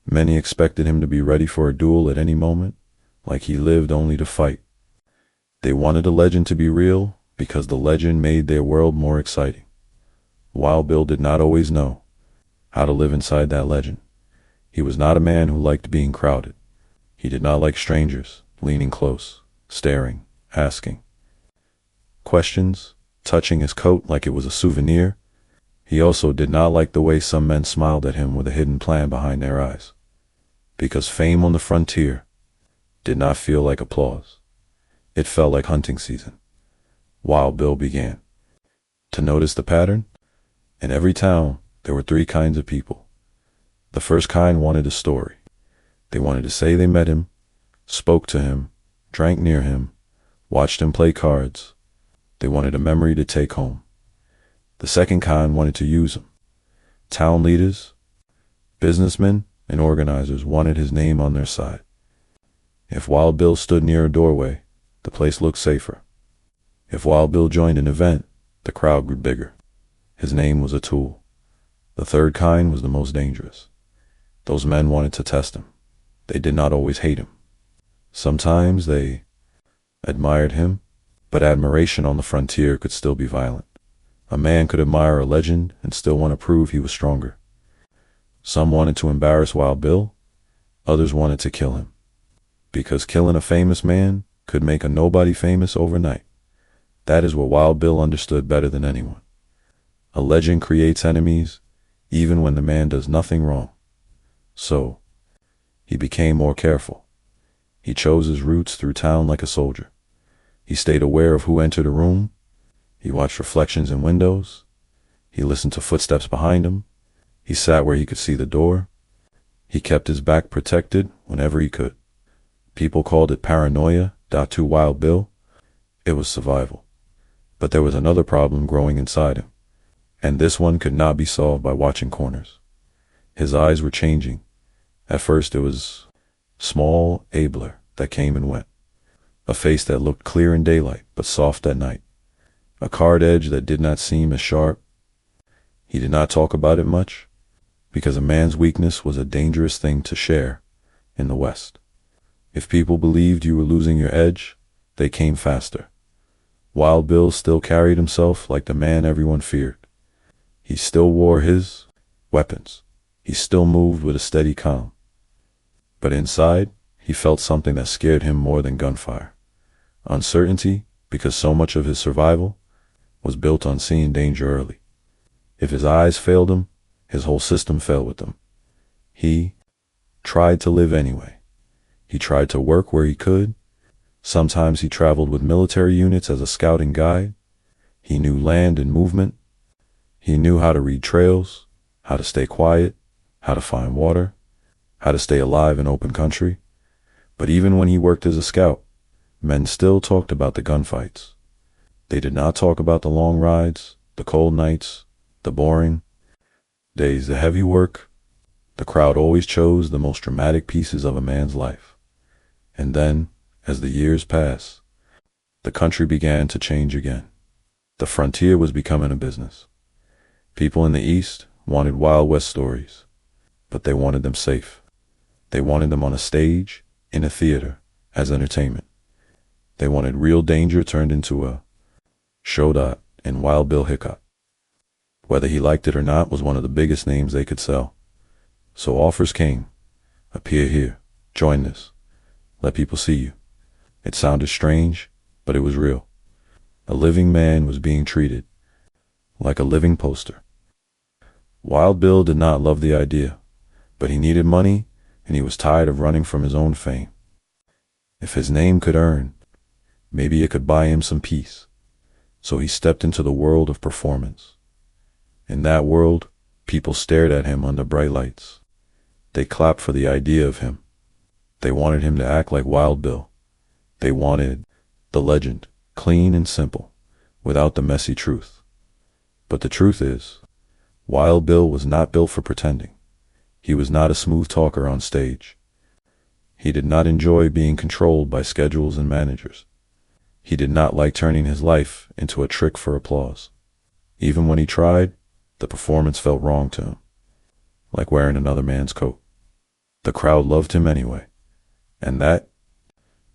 Many expected him to be ready for a duel at any moment, like he lived only to fight. They wanted a legend to be real because the legend made their world more exciting. Wild Bill did not always know how to live inside that legend. He was not a man who liked being crowded. He did not like strangers leaning close, staring, asking questions, touching his coat like it was a souvenir. He also did not like the way some men smiled at him with a hidden plan behind their eyes. Because fame on the frontier did not feel like applause. It felt like hunting season. Wild Bill began to notice the pattern. In every town, there were three kinds of people. The first kind wanted a story. They wanted to say they met him, spoke to him, drank near him, watched him play cards. They wanted a memory to take home. The second kind wanted to use him. Town leaders, businessmen, and organizers wanted his name on their side. If Wild Bill stood near a doorway, the place looked safer. If Wild Bill joined an event, the crowd grew bigger. His name was a tool. The third kind was the most dangerous. Those men wanted to test him. They did not always hate him. Sometimes they admired him, but admiration on the frontier could still be violent. A man could admire a legend and still want to prove he was stronger. Some wanted to embarrass Wild Bill. Others wanted to kill him. Because killing a famous man could make a nobody famous overnight. That is what Wild Bill understood better than anyone. A legend creates enemies, even when the man does nothing wrong. So, he became more careful. He chose his routes through town like a soldier. He stayed aware of who entered a room. He watched reflections in windows. He listened to footsteps behind him. He sat where he could see the door. He kept his back protected whenever he could. People called it paranoia. To Wild Bill, it was survival. But there was another problem growing inside him, and this one could not be solved by watching corners. His eyes were changing. At first it was Small, abler, that came and went. A face that looked clear in daylight, but soft at night. A card edge that did not seem as sharp. He did not talk about it much, because a man's weakness was a dangerous thing to share in the West. If people believed you were losing your edge, they came faster. Wild Bill still carried himself like the man everyone feared. He still wore his weapons. He still moved with a steady calm. But inside, he felt something that scared him more than gunfire. Uncertainty, because so much of his survival was built on seeing danger early. If his eyes failed him, his whole system fell with him. He tried to live anyway. He tried to work where he could. Sometimes he traveled with military units as a scouting guide. He knew land and movement. He knew how to read trails, how to stay quiet, how to find water, how to stay alive in open country. But even when he worked as a scout, men still talked about the gunfights. They did not talk about the long rides, the cold nights, the boring days, the heavy work. The crowd always chose the most dramatic pieces of a man's life. And then, as the years passed, the country began to change again. The frontier was becoming a business. People in the East wanted Wild West stories, but they wanted them safe. They wanted them on a stage, in a theater, as entertainment. They wanted real danger turned into a show. And Wild Bill Hickok, whether he liked it or not, was one of the biggest names they could sell. So offers came. Appear here. Join this. Let people see you. It sounded strange, but it was real. A living man was being treated like a living poster. Wild Bill did not love the idea, but he needed money, and he was tired of running from his own fame. If his name could earn, maybe it could buy him some peace. So he stepped into the world of performance. In that world, people stared at him under bright lights. They clapped for the idea of him. They wanted him to act like Wild Bill. They wanted the legend, clean and simple, without the messy truth. But the truth is, Wild Bill was not built for pretending. He was not a smooth talker on stage. He did not enjoy being controlled by schedules and managers. He did not like turning his life into a trick for applause. Even when he tried, the performance felt wrong to him, like wearing another man's coat. The crowd loved him anyway, and that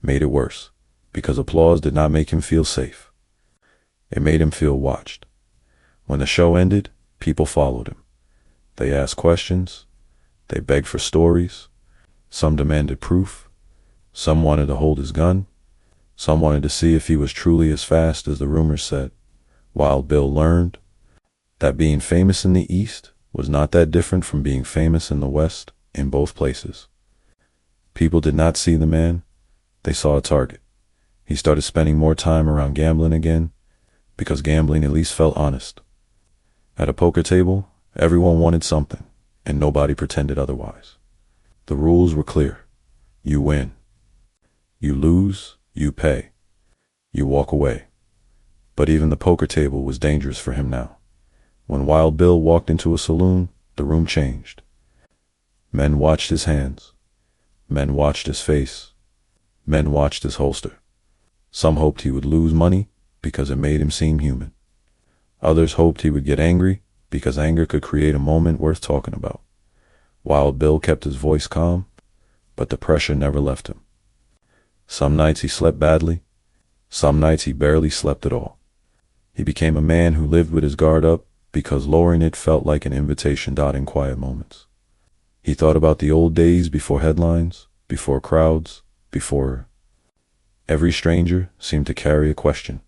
made it worse, because applause did not make him feel safe. It made him feel watched. When the show ended, people followed him. They asked questions. They begged for stories. Some demanded proof. Some wanted to hold his gun. Some wanted to see if he was truly as fast as the rumors said. Wild Bill learned that being famous in the East was not that different from being famous in the West in both places. People did not see the man. They saw a target. He started spending more time around gambling again, because gambling at least felt honest. At a poker table, everyone wanted something, and nobody pretended otherwise. The rules were clear. You win. You lose, you pay. You walk away. But even the poker table was dangerous for him now. When Wild Bill walked into a saloon, the room changed. Men watched his hands. Men watched his face. Men watched his holster. Some hoped he would lose money because it made him seem human. Others hoped he would get angry because anger could create a moment worth talking about. Wild Bill kept his voice calm, but the pressure never left him. Some nights he slept badly. Some nights he barely slept at all. He became a man who lived with his guard up because lowering it felt like an invitation in quiet moments. He thought about the old days before headlines, before crowds, before every stranger seemed to carry a question.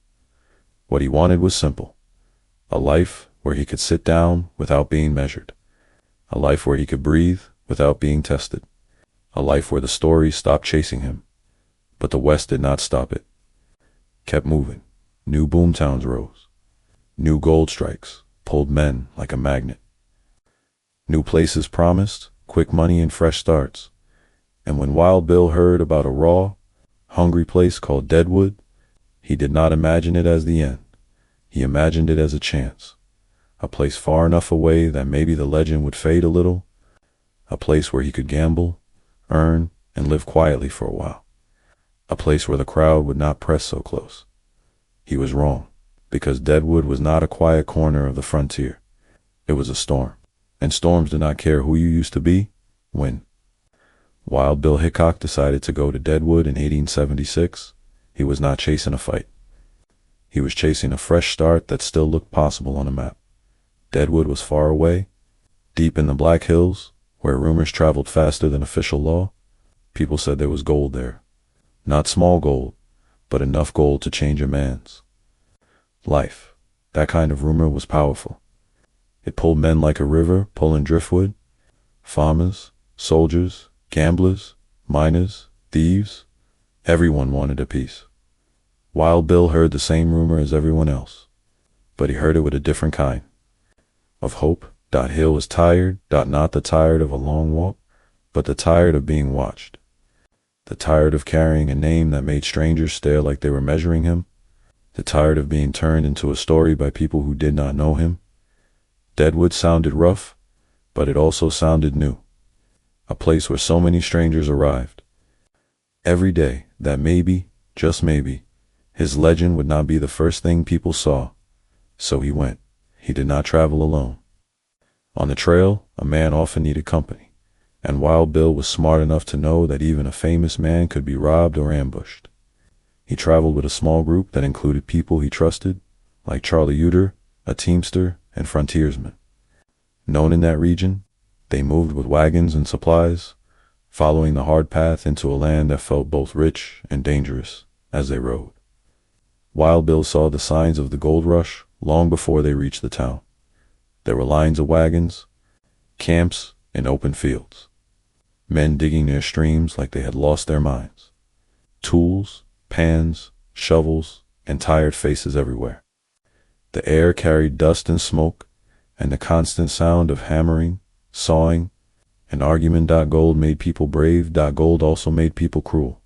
What he wanted was simple. A life where he could sit down without being measured. A life where he could breathe without being tested. A life where the stories stopped chasing him. But the West did not stop it. Kept moving. New boomtowns rose. New gold strikes pulled men like a magnet. New places promised quick money and fresh starts. And when Wild Bill heard about a raw, hungry place called Deadwood, he did not imagine it as the end. He imagined it as a chance. A place far enough away that maybe the legend would fade a little. A place where he could gamble, earn, and live quietly for a while. A place where the crowd would not press so close. He was wrong, because Deadwood was not a quiet corner of the frontier. It was a storm, and storms did not care who you used to be, when. While Bill Hickok decided to go to Deadwood in 1876, he was not chasing a fight. He was chasing a fresh start that still looked possible on a map. Deadwood was far away, deep in the Black Hills, where rumors traveled faster than official law. People said there was gold there. Not small gold, but enough gold to change a man's life. That kind of rumor was powerful. It pulled men like a river pulling driftwood. Farmers, soldiers, gamblers, miners, thieves. Everyone wanted a piece. Wild Bill heard the same rumor as everyone else, but he heard it with a different kind of hope. Hill was tired, not the tired of a long walk, but the tired of being watched. The tired of carrying a name that made strangers stare like they were measuring him. The tired of being turned into a story by people who did not know him. Deadwood sounded rough, but it also sounded new. A place where so many strangers arrived every day that maybe, just maybe, his legend would not be the first thing people saw. So he went. He did not travel alone. On the trail, a man often needed company, and Wild Bill was smart enough to know that even a famous man could be robbed or ambushed. He traveled with a small group that included people he trusted, like Charlie Uter, a teamster and frontiersman. Known in that region, they moved with wagons and supplies, following the hard path into a land that felt both rich and dangerous as they rode. Wild Bill saw the signs of the gold rush long before they reached the town. There were lines of wagons, camps, and open fields. Men digging near streams like they had lost their minds. Tools, pans, shovels, and tired faces everywhere. The air carried dust and smoke, and the constant sound of hammering, sawing, and argument. Gold made people brave. Gold also made people cruel.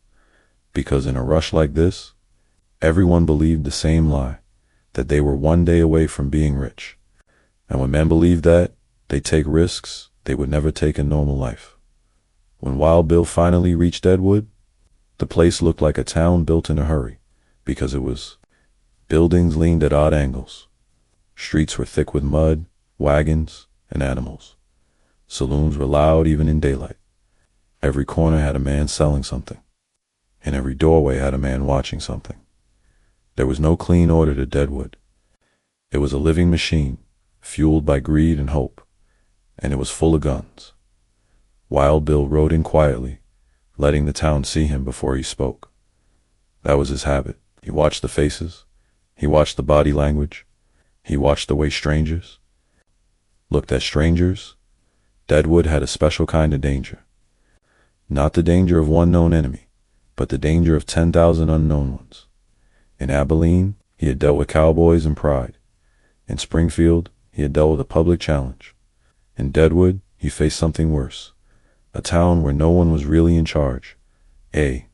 Because in a rush like this, everyone believed the same lie, that they were one day away from being rich. And when men believed that, they'd take risks they would never take in normal life. When Wild Bill finally reached Deadwood, the place looked like a town built in a hurry, because it was. Buildings leaned at odd angles. Streets were thick with mud, wagons, and animals. Saloons were loud even in daylight. Every corner had a man selling something, and every doorway had a man watching something. There was no clean order to Deadwood. It was a living machine, fueled by greed and hope, and it was full of guns. Wild Bill rode in quietly, letting the town see him before he spoke. That was his habit. He watched the faces. He watched the body language. He watched the way strangers looked at strangers. Deadwood had a special kind of danger. Not the danger of one known enemy, but the danger of 10,000 unknown ones. In Abilene, he had dealt with cowboys and pride. In Springfield, he had dealt with a public challenge. In Deadwood, he faced something worse. A town where no one was really in charge. A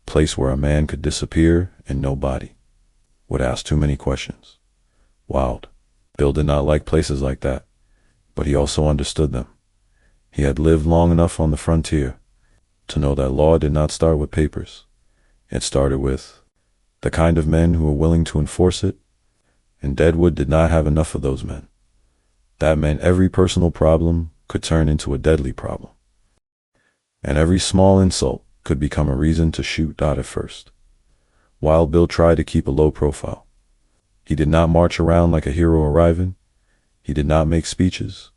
place where a man could disappear and nobody would ask too many questions. Wild Bill did not like places like that, but he also understood them. He had lived long enough on the frontier to know that law did not start with papers. It started with the kind of men who were willing to enforce it, and Deadwood did not have enough of those men. That meant every personal problem could turn into a deadly problem, and every small insult could become a reason to shoot at first. Wild Bill tried to keep a low profile. He did not march around like a hero arriving. He did not make speeches.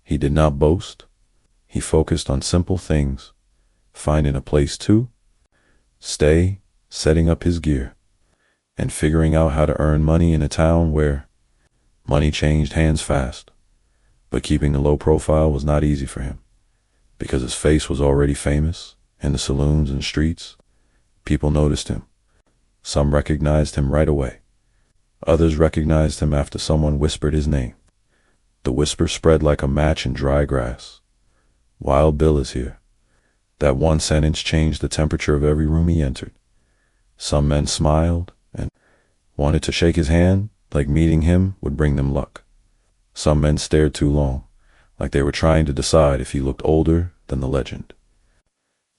He did not boast. He focused on simple things: finding a place to stay, setting up his gear, and figuring out how to earn money in a town where money changed hands fast. But keeping a low profile was not easy for him, because his face was already famous in the saloons and streets. People noticed him. Some recognized him right away. Others recognized him after someone whispered his name. The whisper spread like a match in dry grass. Wild Bill is here. That one sentence changed the temperature of every room he entered. Some men smiled and wanted to shake his hand, like meeting him would bring them luck. Some men stared too long, like they were trying to decide if he looked older than the legend.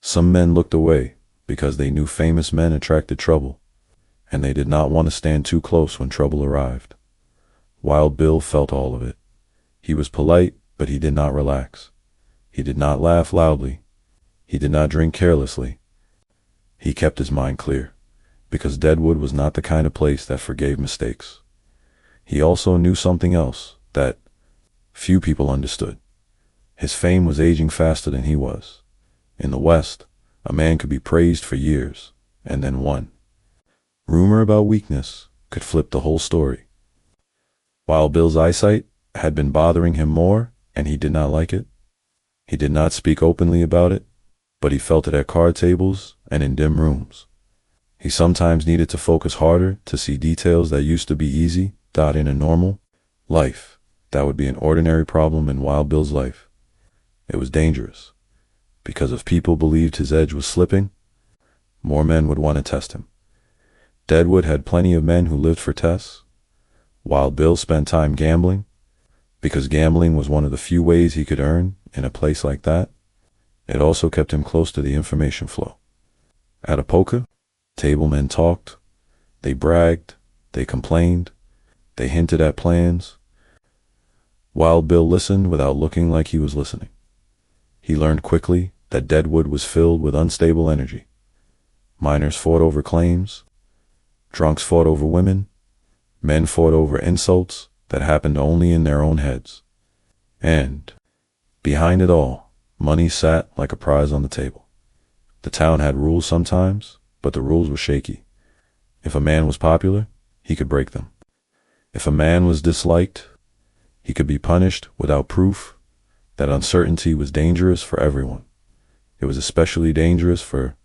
Some men looked away because they knew famous men attracted trouble, and they did not want to stand too close when trouble arrived. Wild Bill felt all of it. He was polite, but he did not relax. He did not laugh loudly. He did not drink carelessly. He kept his mind clear, because Deadwood was not the kind of place that forgave mistakes. He also knew something else that few people understood. His fame was aging faster than he was. In the West, a man could be praised for years, and then one rumor about weakness could flip the whole story. While Bill's eyesight had been bothering him more, and he did not like it, he did not speak openly about it, but he felt it at card tables and in dim rooms. He sometimes needed to focus harder to see details that used to be easy, in a normal life. That would be an ordinary problem in Wild Bill's life. It was dangerous, because if people believed his edge was slipping, more men would want to test him. Deadwood had plenty of men who lived for tests. Wild Bill spent time gambling, because gambling was one of the few ways he could earn in a place like that. It also kept him close to the information flow. At a poker table, men talked, they bragged, they complained, they hinted at plans. Wild Bill listened without looking like he was listening. He learned quickly that Deadwood was filled with unstable energy. Miners fought over claims, drunks fought over women, men fought over insults that happened only in their own heads. And behind it all, money sat like a prize on the table. The town had rules sometimes, but the rules were shaky. If a man was popular, he could break them. If a man was disliked, he could be punished without proof. That uncertainty was dangerous for everyone. It was especially dangerous for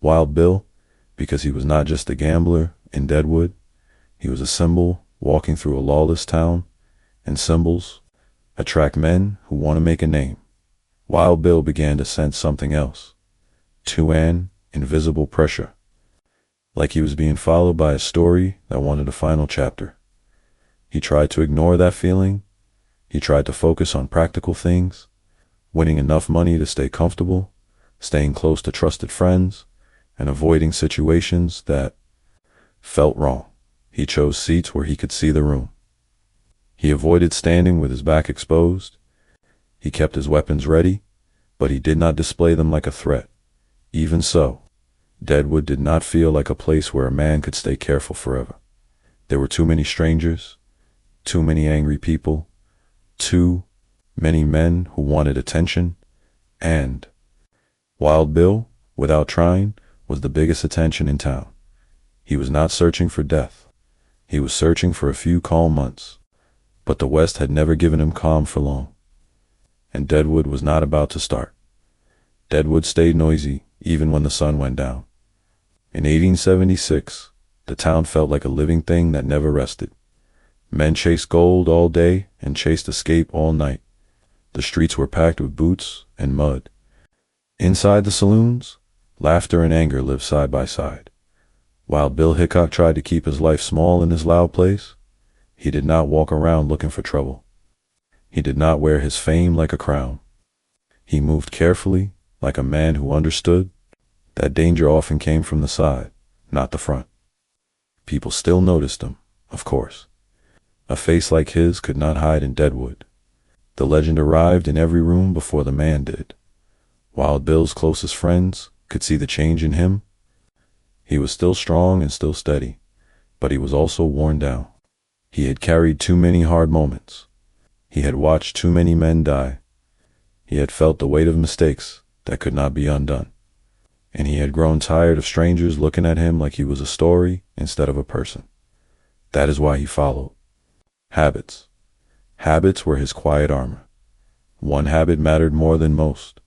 Wild Bill, because he was not just a gambler in Deadwood. He was a symbol walking through a lawless town, and symbols attract men who want to make a name. Wild Bill began to sense something else, an invisible pressure, like he was being followed by a story that wanted a final chapter. He tried to ignore that feeling. He tried to focus on practical things, winning enough money to stay comfortable, staying close to trusted friends, and avoiding situations that felt wrong. He chose seats where he could see the room. He avoided standing with his back exposed. He kept his weapons ready, but he did not display them like a threat. Even so, Deadwood did not feel like a place where a man could stay careful forever. There were too many strangers, too many angry people, too many men who wanted attention, and Wild Bill, without trying, was the biggest attention in town. He was not searching for death. He was searching for a few calm months. But the West had never given him calm for long. And Deadwood was not about to start. Deadwood stayed noisy even when the sun went down. In 1876, the town felt like a living thing that never rested. Men chased gold all day and chased escape all night. The streets were packed with boots and mud. Inside the saloons, laughter and anger lived side by side. While Bill Hickok tried to keep his life small in his loud place, he did not walk around looking for trouble. He did not wear his fame like a crown. He moved carefully, like a man who understood that danger often came from the side, not the front. People still noticed him, of course. A face like his could not hide in Deadwood. The legend arrived in every room before the man did. Wild Bill's closest friends could see the change in him. He was still strong and still steady, but he was also worn down. He had carried too many hard moments. He had watched too many men die. He had felt the weight of mistakes that could not be undone. And he had grown tired of strangers looking at him like he was a story instead of a person. That is why he followed. Habits. Habits were his quiet armor. One habit mattered more than most.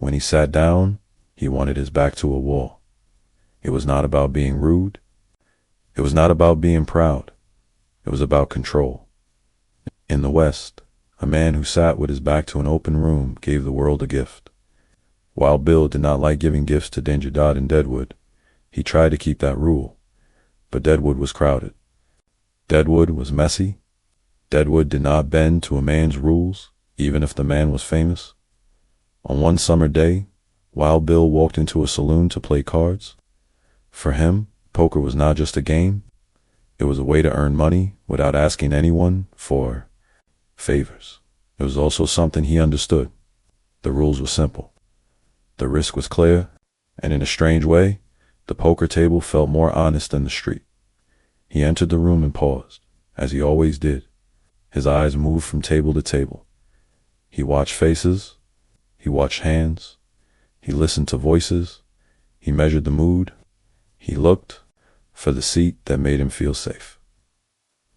When he sat down, he wanted his back to a wall. It was not about being rude. It was not about being proud. It was about control. In the West, a man who sat with his back to an open room gave the world a gift. While Bill did not like giving gifts to Danger Dot in Deadwood, he tried to keep that rule. But Deadwood was crowded. Deadwood was messy. Deadwood did not bend to a man's rules, even if the man was famous. On one summer day, Wild Bill walked into a saloon to play cards. For him, poker was not just a game, it was a way to earn money without asking anyone for favors. It was also something he understood. The rules were simple. The risk was clear, and in a strange way, the poker table felt more honest than the street. He entered the room and paused, as he always did. His eyes moved from table to table. He watched faces, he watched hands, he listened to voices, he measured the mood, he looked for the seat that made him feel safe.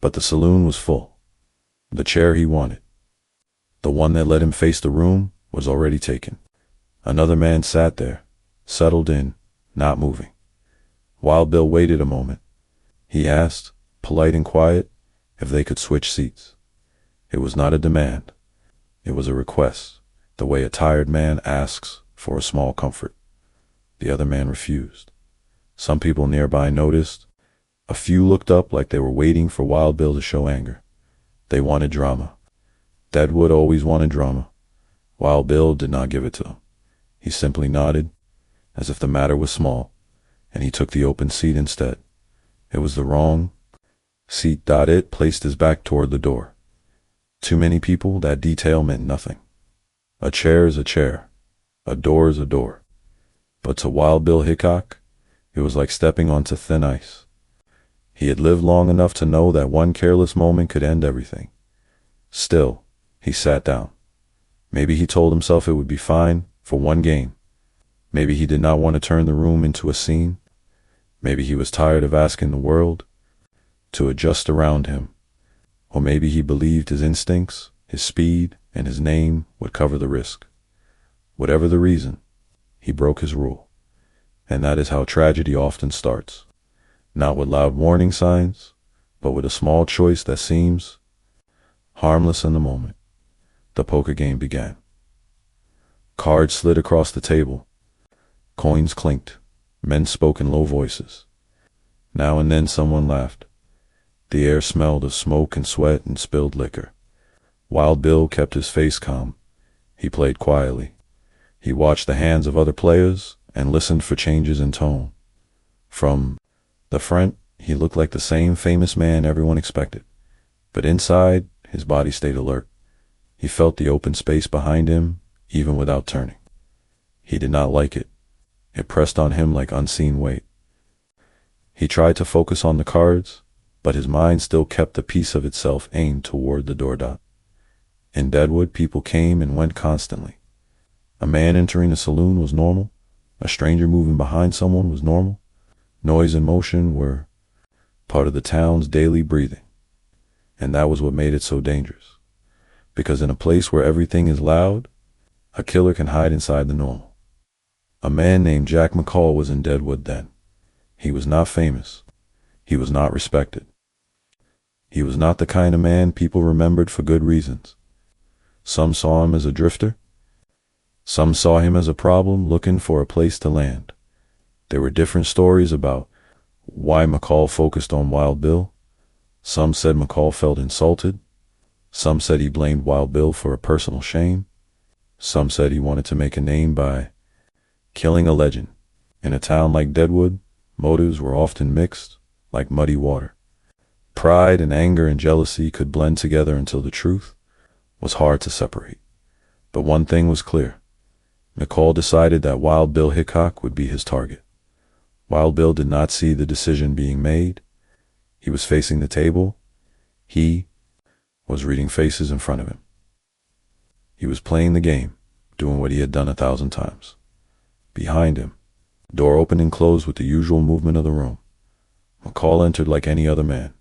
But the saloon was full. The chair he wanted, the one that let him face the room, was already taken. Another man sat there, settled in, not moving. Wild Bill waited a moment. He asked, polite and quiet, if they could switch seats. It was not a demand. It was a request, the way a tired man asks for a small comfort. The other man refused. Some people nearby noticed. A few looked up like they were waiting for Wild Bill to show anger. They wanted drama. Deadwood always wanted drama. Wild Bill did not give it to them. He simply nodded, as if the matter was small, and he took the open seat instead. It was the wrong seat. It placed his back toward the door. Too many people, that detail meant nothing. A chair is a chair. A door is a door. But to Wild Bill Hickok, it was like stepping onto thin ice. He had lived long enough to know that one careless moment could end everything. Still, he sat down. Maybe he told himself it would be fine for one game. Maybe he did not want to turn the room into a scene. Maybe he was tired of asking the world to adjust around him. Or maybe he believed his instincts, his speed, and his name would cover the risk. Whatever the reason, he broke his rule. And that is how tragedy often starts. Not with loud warning signs, but with a small choice that seems harmless in the moment. The poker game began. Cards slid across the table. Coins clinked. Men spoke in low voices. Now and then someone laughed. The air smelled of smoke and sweat and spilled liquor. Wild Bill kept his face calm. He played quietly. He watched the hands of other players and listened for changes in tone. From the front, he looked like the same famous man everyone expected. But inside, his body stayed alert. He felt the open space behind him, even without turning. He did not like it. It pressed on him like unseen weight. He tried to focus on the cards, but his mind still kept a piece of itself aimed toward the door. In Deadwood, people came and went constantly. A man entering a saloon was normal. A stranger moving behind someone was normal. Noise and motion were part of the town's daily breathing. And that was what made it so dangerous. Because in a place where everything is loud, a killer can hide inside the normal. A man named Jack McCall was in Deadwood then. He was not famous. He was not respected. He was not the kind of man people remembered for good reasons. Some saw him as a drifter. Some saw him as a problem looking for a place to land. There were different stories about why McCall focused on Wild Bill. Some said McCall felt insulted. Some said he blamed Wild Bill for a personal shame. Some said he wanted to make a name by killing a legend. In a town like Deadwood, motives were often mixed, like muddy water. Pride and anger and jealousy could blend together until the truth was hard to separate. But one thing was clear. McCall decided that Wild Bill Hickok would be his target. Wild Bill did not see the decision being made. He was facing the table. He was reading faces in front of him. He was playing the game, doing what he had done 1,000 times. Behind him, the door opened and closed with the usual movement of the room. McCall entered like any other man.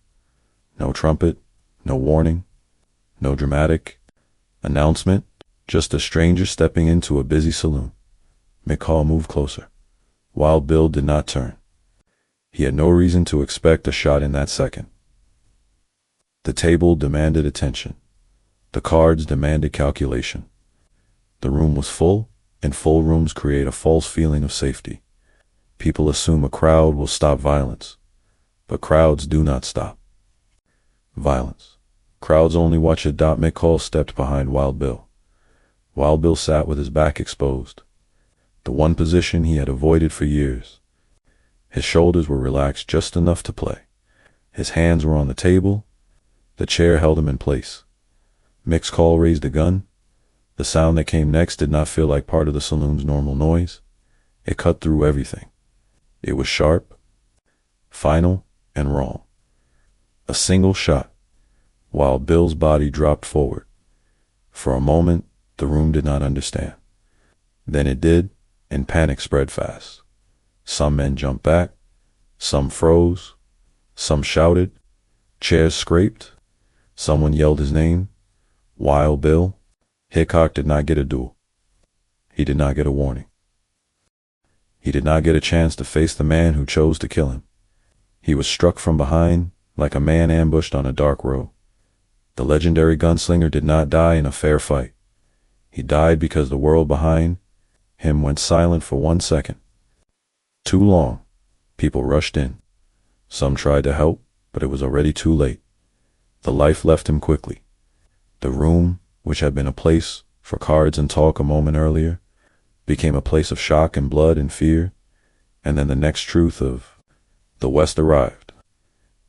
No trumpet, no warning, no dramatic announcement, just a stranger stepping into a busy saloon. McCall moved closer. Wild Bill did not turn. He had no reason to expect a shot in that second. The table demanded attention. The cards demanded calculation. The room was full, and full rooms create a false feeling of safety. People assume a crowd will stop violence, but crowds do not stop violence. Crowds only watch it. McCall stepped behind Wild Bill. Wild Bill sat with his back exposed. the one position he had avoided for years. His shoulders were relaxed just enough to play. His hands were on the table. The chair held him in place. McCall raised a gun. The sound that came next did not feel like part of the saloon's normal noise. It cut through everything. It was sharp, final, and wrong. A single shot, while Bill's body dropped forward. For a moment, the room did not understand. Then it did, and panic spread fast. Some men jumped back, some froze, some shouted, chairs scraped, someone yelled his name. Wild Bill Hickok did not get a duel. He did not get a warning. He did not get a chance to face the man who chose to kill him. He was struck from behind, like a man ambushed on a dark road. The legendary gunslinger did not die in a fair fight. He died because the world behind him went silent for 1 second. Too long. People rushed in. Some tried to help, but it was already too late. The life left him quickly. The room, which had been a place for cards and talk a moment earlier, became a place of shock and blood and fear. And then the next truth of the West arrived.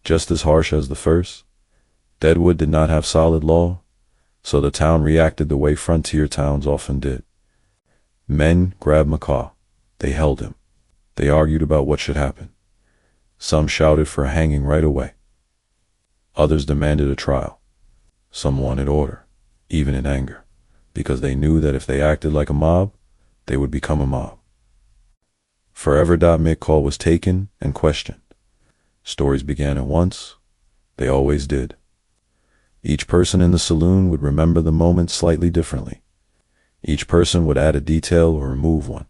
Just as harsh as the first, Deadwood did not have solid law, so the town reacted the way frontier towns often did. Men grabbed McCall. They held him. They argued about what should happen. Some shouted for a hanging right away. Others demanded a trial. Some wanted order, even in anger, because they knew that if they acted like a mob, they would become a mob. Forever. McCall was taken and questioned. Stories began at once. They always did. Each person in the saloon would remember the moment slightly differently. Each person would add a detail or remove one.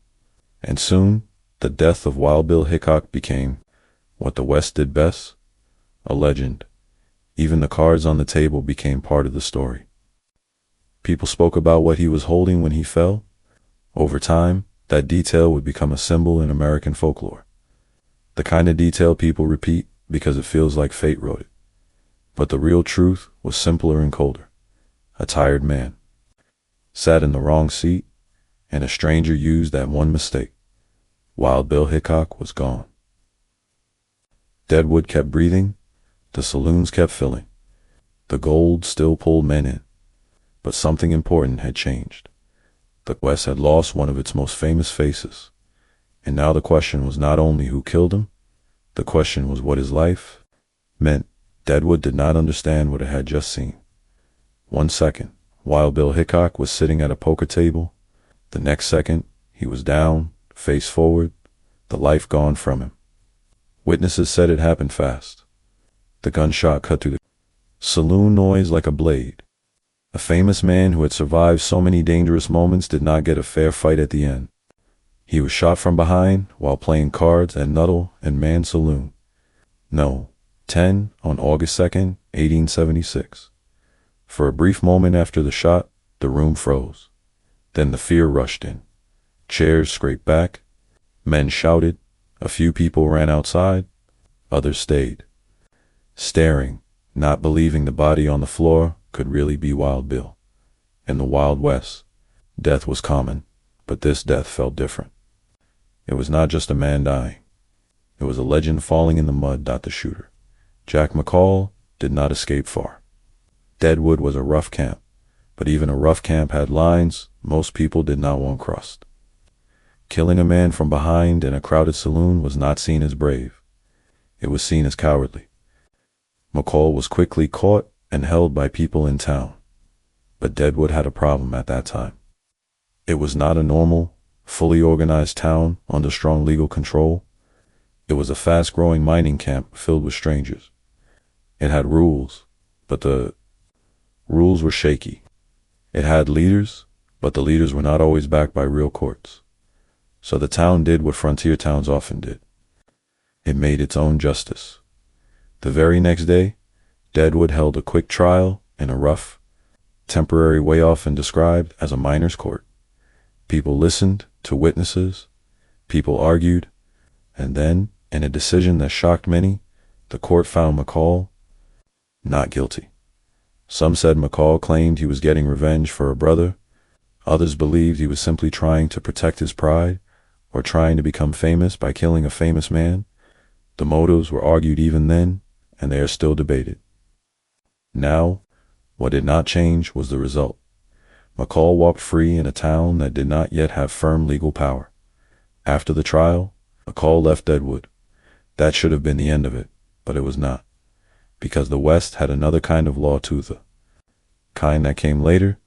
And soon, the death of Wild Bill Hickok became what the West did best, a legend. Even the cards on the table became part of the story. People spoke about what he was holding when he fell. Over time, that detail would become a symbol in American folklore. The kind of detail people repeat because it feels like fate wrote it. But the real truth was simpler and colder. A tired man sat in the wrong seat, and a stranger used that one mistake. Wild Bill Hickok was gone. Deadwood kept breathing. The saloons kept filling. The gold still pulled men in. But something important had changed. The West had lost one of its most famous faces. And now the question was not only who killed him, the question was what his life meant. Deadwood did not understand what it had just seen. 1 second, Wild Bill Hickok was sitting at a poker table. The next second, he was down, face forward, the life gone from him. Witnesses said it happened fast. The gunshot cut through the saloon noise like a blade. A famous man who had survived so many dangerous moments did not get a fair fight at the end. He was shot from behind while playing cards at Nuttall and Mann Saloon No. 10 on August 2nd, 1876. For a brief moment after the shot, the room froze. Then the fear rushed in. Chairs scraped back. Men shouted. A few people ran outside. Others stayed, staring, not believing the body on the floor could really be Wild Bill. In the Wild West, death was common, but this death felt different. It was not just a man dying. It was a legend falling in the mud. The shooter, Jack McCall, did not escape far. Deadwood was a rough camp, but even a rough camp had lines most people did not want crossed. Killing a man from behind in a crowded saloon was not seen as brave. It was seen as cowardly. McCall was quickly caught and held by people in town. But Deadwood had a problem at that time. It was not a normal, fully organized town under strong legal control. It was a fast-growing mining camp filled with strangers. It had rules, but the rules were shaky. It had leaders, but the leaders were not always backed by real courts. So the town did what frontier towns often did. It made its own justice. The very next day, Deadwood held a quick trial in a rough, temporary way often described as a miner's court. People listened to witnesses, people argued, and then, in a decision that shocked many, the court found McCall not guilty. Some said McCall claimed he was getting revenge for a brother. Others believed he was simply trying to protect his pride or trying to become famous by killing a famous man. The motives were argued even then, and they are still debated. Now, what did not change was the result. McCall walked free in a town that did not yet have firm legal power. After the trial, McCall left Deadwood. That should have been the end of it, but it was not, because the West had another kind of law too, the kind that came later,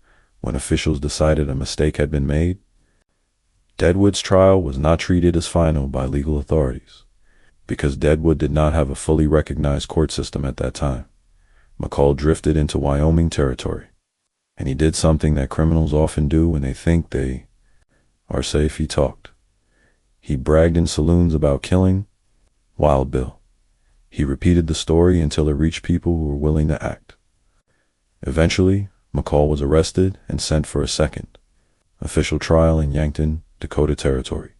when officials decided a mistake had been made. Deadwood's trial was not treated as final by legal authorities, because Deadwood did not have a fully recognized court system at that time. McCall drifted into Wyoming territory, and he did something that criminals often do when they think they are safe. He talked. He bragged in saloons about killing Wild Bill. He repeated the story until it reached people who were willing to act. Eventually, McCall was arrested and sent for a second official trial in Yankton, Dakota Territory.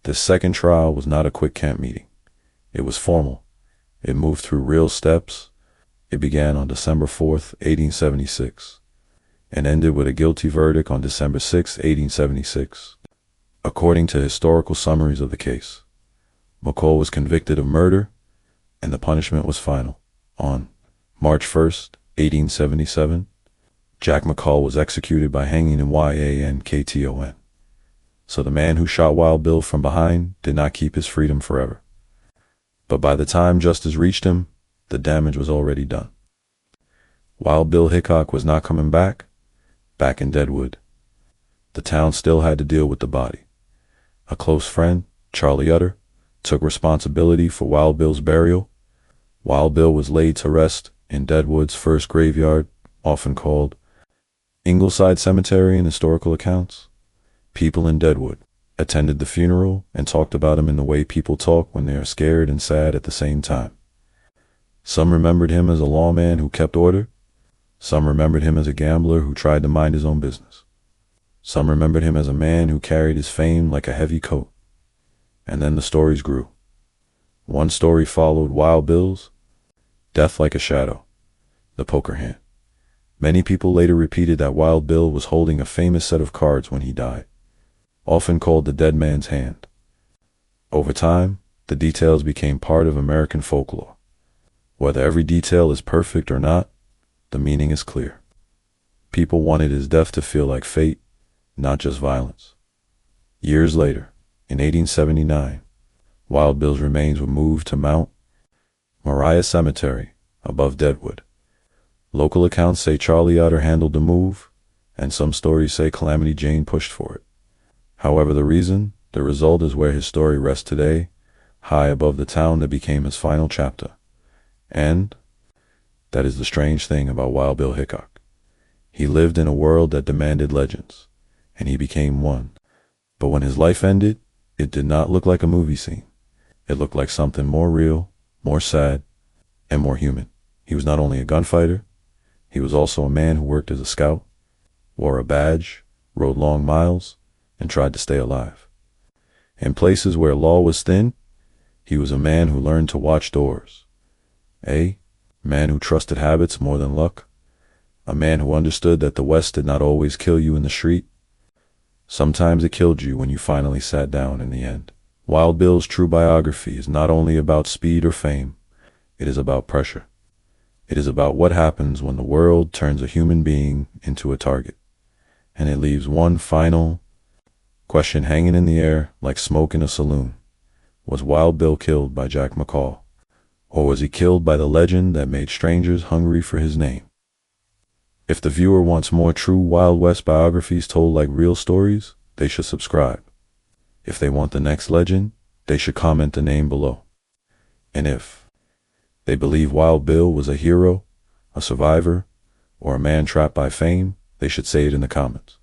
This second trial was not a quick camp meeting. It was formal. It moved through real steps. It began on December 4th, 1876, and ended with a guilty verdict on December 6, 1876. According to historical summaries of the case, McCall was convicted of murder, and the punishment was final. On March 1st, 1877, Jack McCall was executed by hanging in Yankton. So the man who shot Wild Bill from behind did not keep his freedom forever. But by the time justice reached him, the damage was already done. While Bill Hickok was not coming back in Deadwood, the town still had to deal with the body. A close friend, Charlie Utter, took responsibility for Wild Bill's burial. Wild Bill was laid to rest in Deadwood's first graveyard, often called Ingleside Cemetery in historical accounts. People in Deadwood attended the funeral and talked about him in the way people talk when they are scared and sad at the same time. Some remembered him as a lawman who kept order. Some remembered him as a gambler who tried to mind his own business. Some remembered him as a man who carried his fame like a heavy coat. And then the stories grew. One story followed Wild Bill's death like a shadow, the poker hand. Many people later repeated that Wild Bill was holding a famous set of cards when he died, often called the dead man's hand. Over time, the details became part of American folklore. Whether every detail is perfect or not, the meaning is clear. People wanted his death to feel like fate, not just violence. Years later, in 1879, Wild Bill's remains were moved to Mount Moriah Cemetery above Deadwood. Local accounts say Charlie Utter handled the move, and some stories say Calamity Jane pushed for it. However the reason, the result is where his story rests today, high above the town that became his final chapter. And that is the strange thing about Wild Bill Hickok. He lived in a world that demanded legends, and he became one. But when his life ended, it did not look like a movie scene. It looked like something more real, more sad, and more human. He was not only a gunfighter, he was also a man who worked as a scout, wore a badge, rode long miles, and tried to stay alive. In places where law was thin, he was a man who learned to watch doors. A man who trusted habits more than luck. A man who understood that the West did not always kill you in the street. Sometimes it killed you when you finally sat down in the end. Wild Bill's true biography is not only about speed or fame, it is about pressure. It is about what happens when the world turns a human being into a target. And it leaves one final question hanging in the air like smoke in a saloon. Was Wild Bill killed by Jack McCall? Or was he killed by the legend that made strangers hungry for his name? If the viewer wants more true Wild West biographies told like real stories, they should subscribe. If they want the next legend, they should comment the name below. And if they believe Wild Bill was a hero, a survivor, or a man trapped by fame, they should say it in the comments.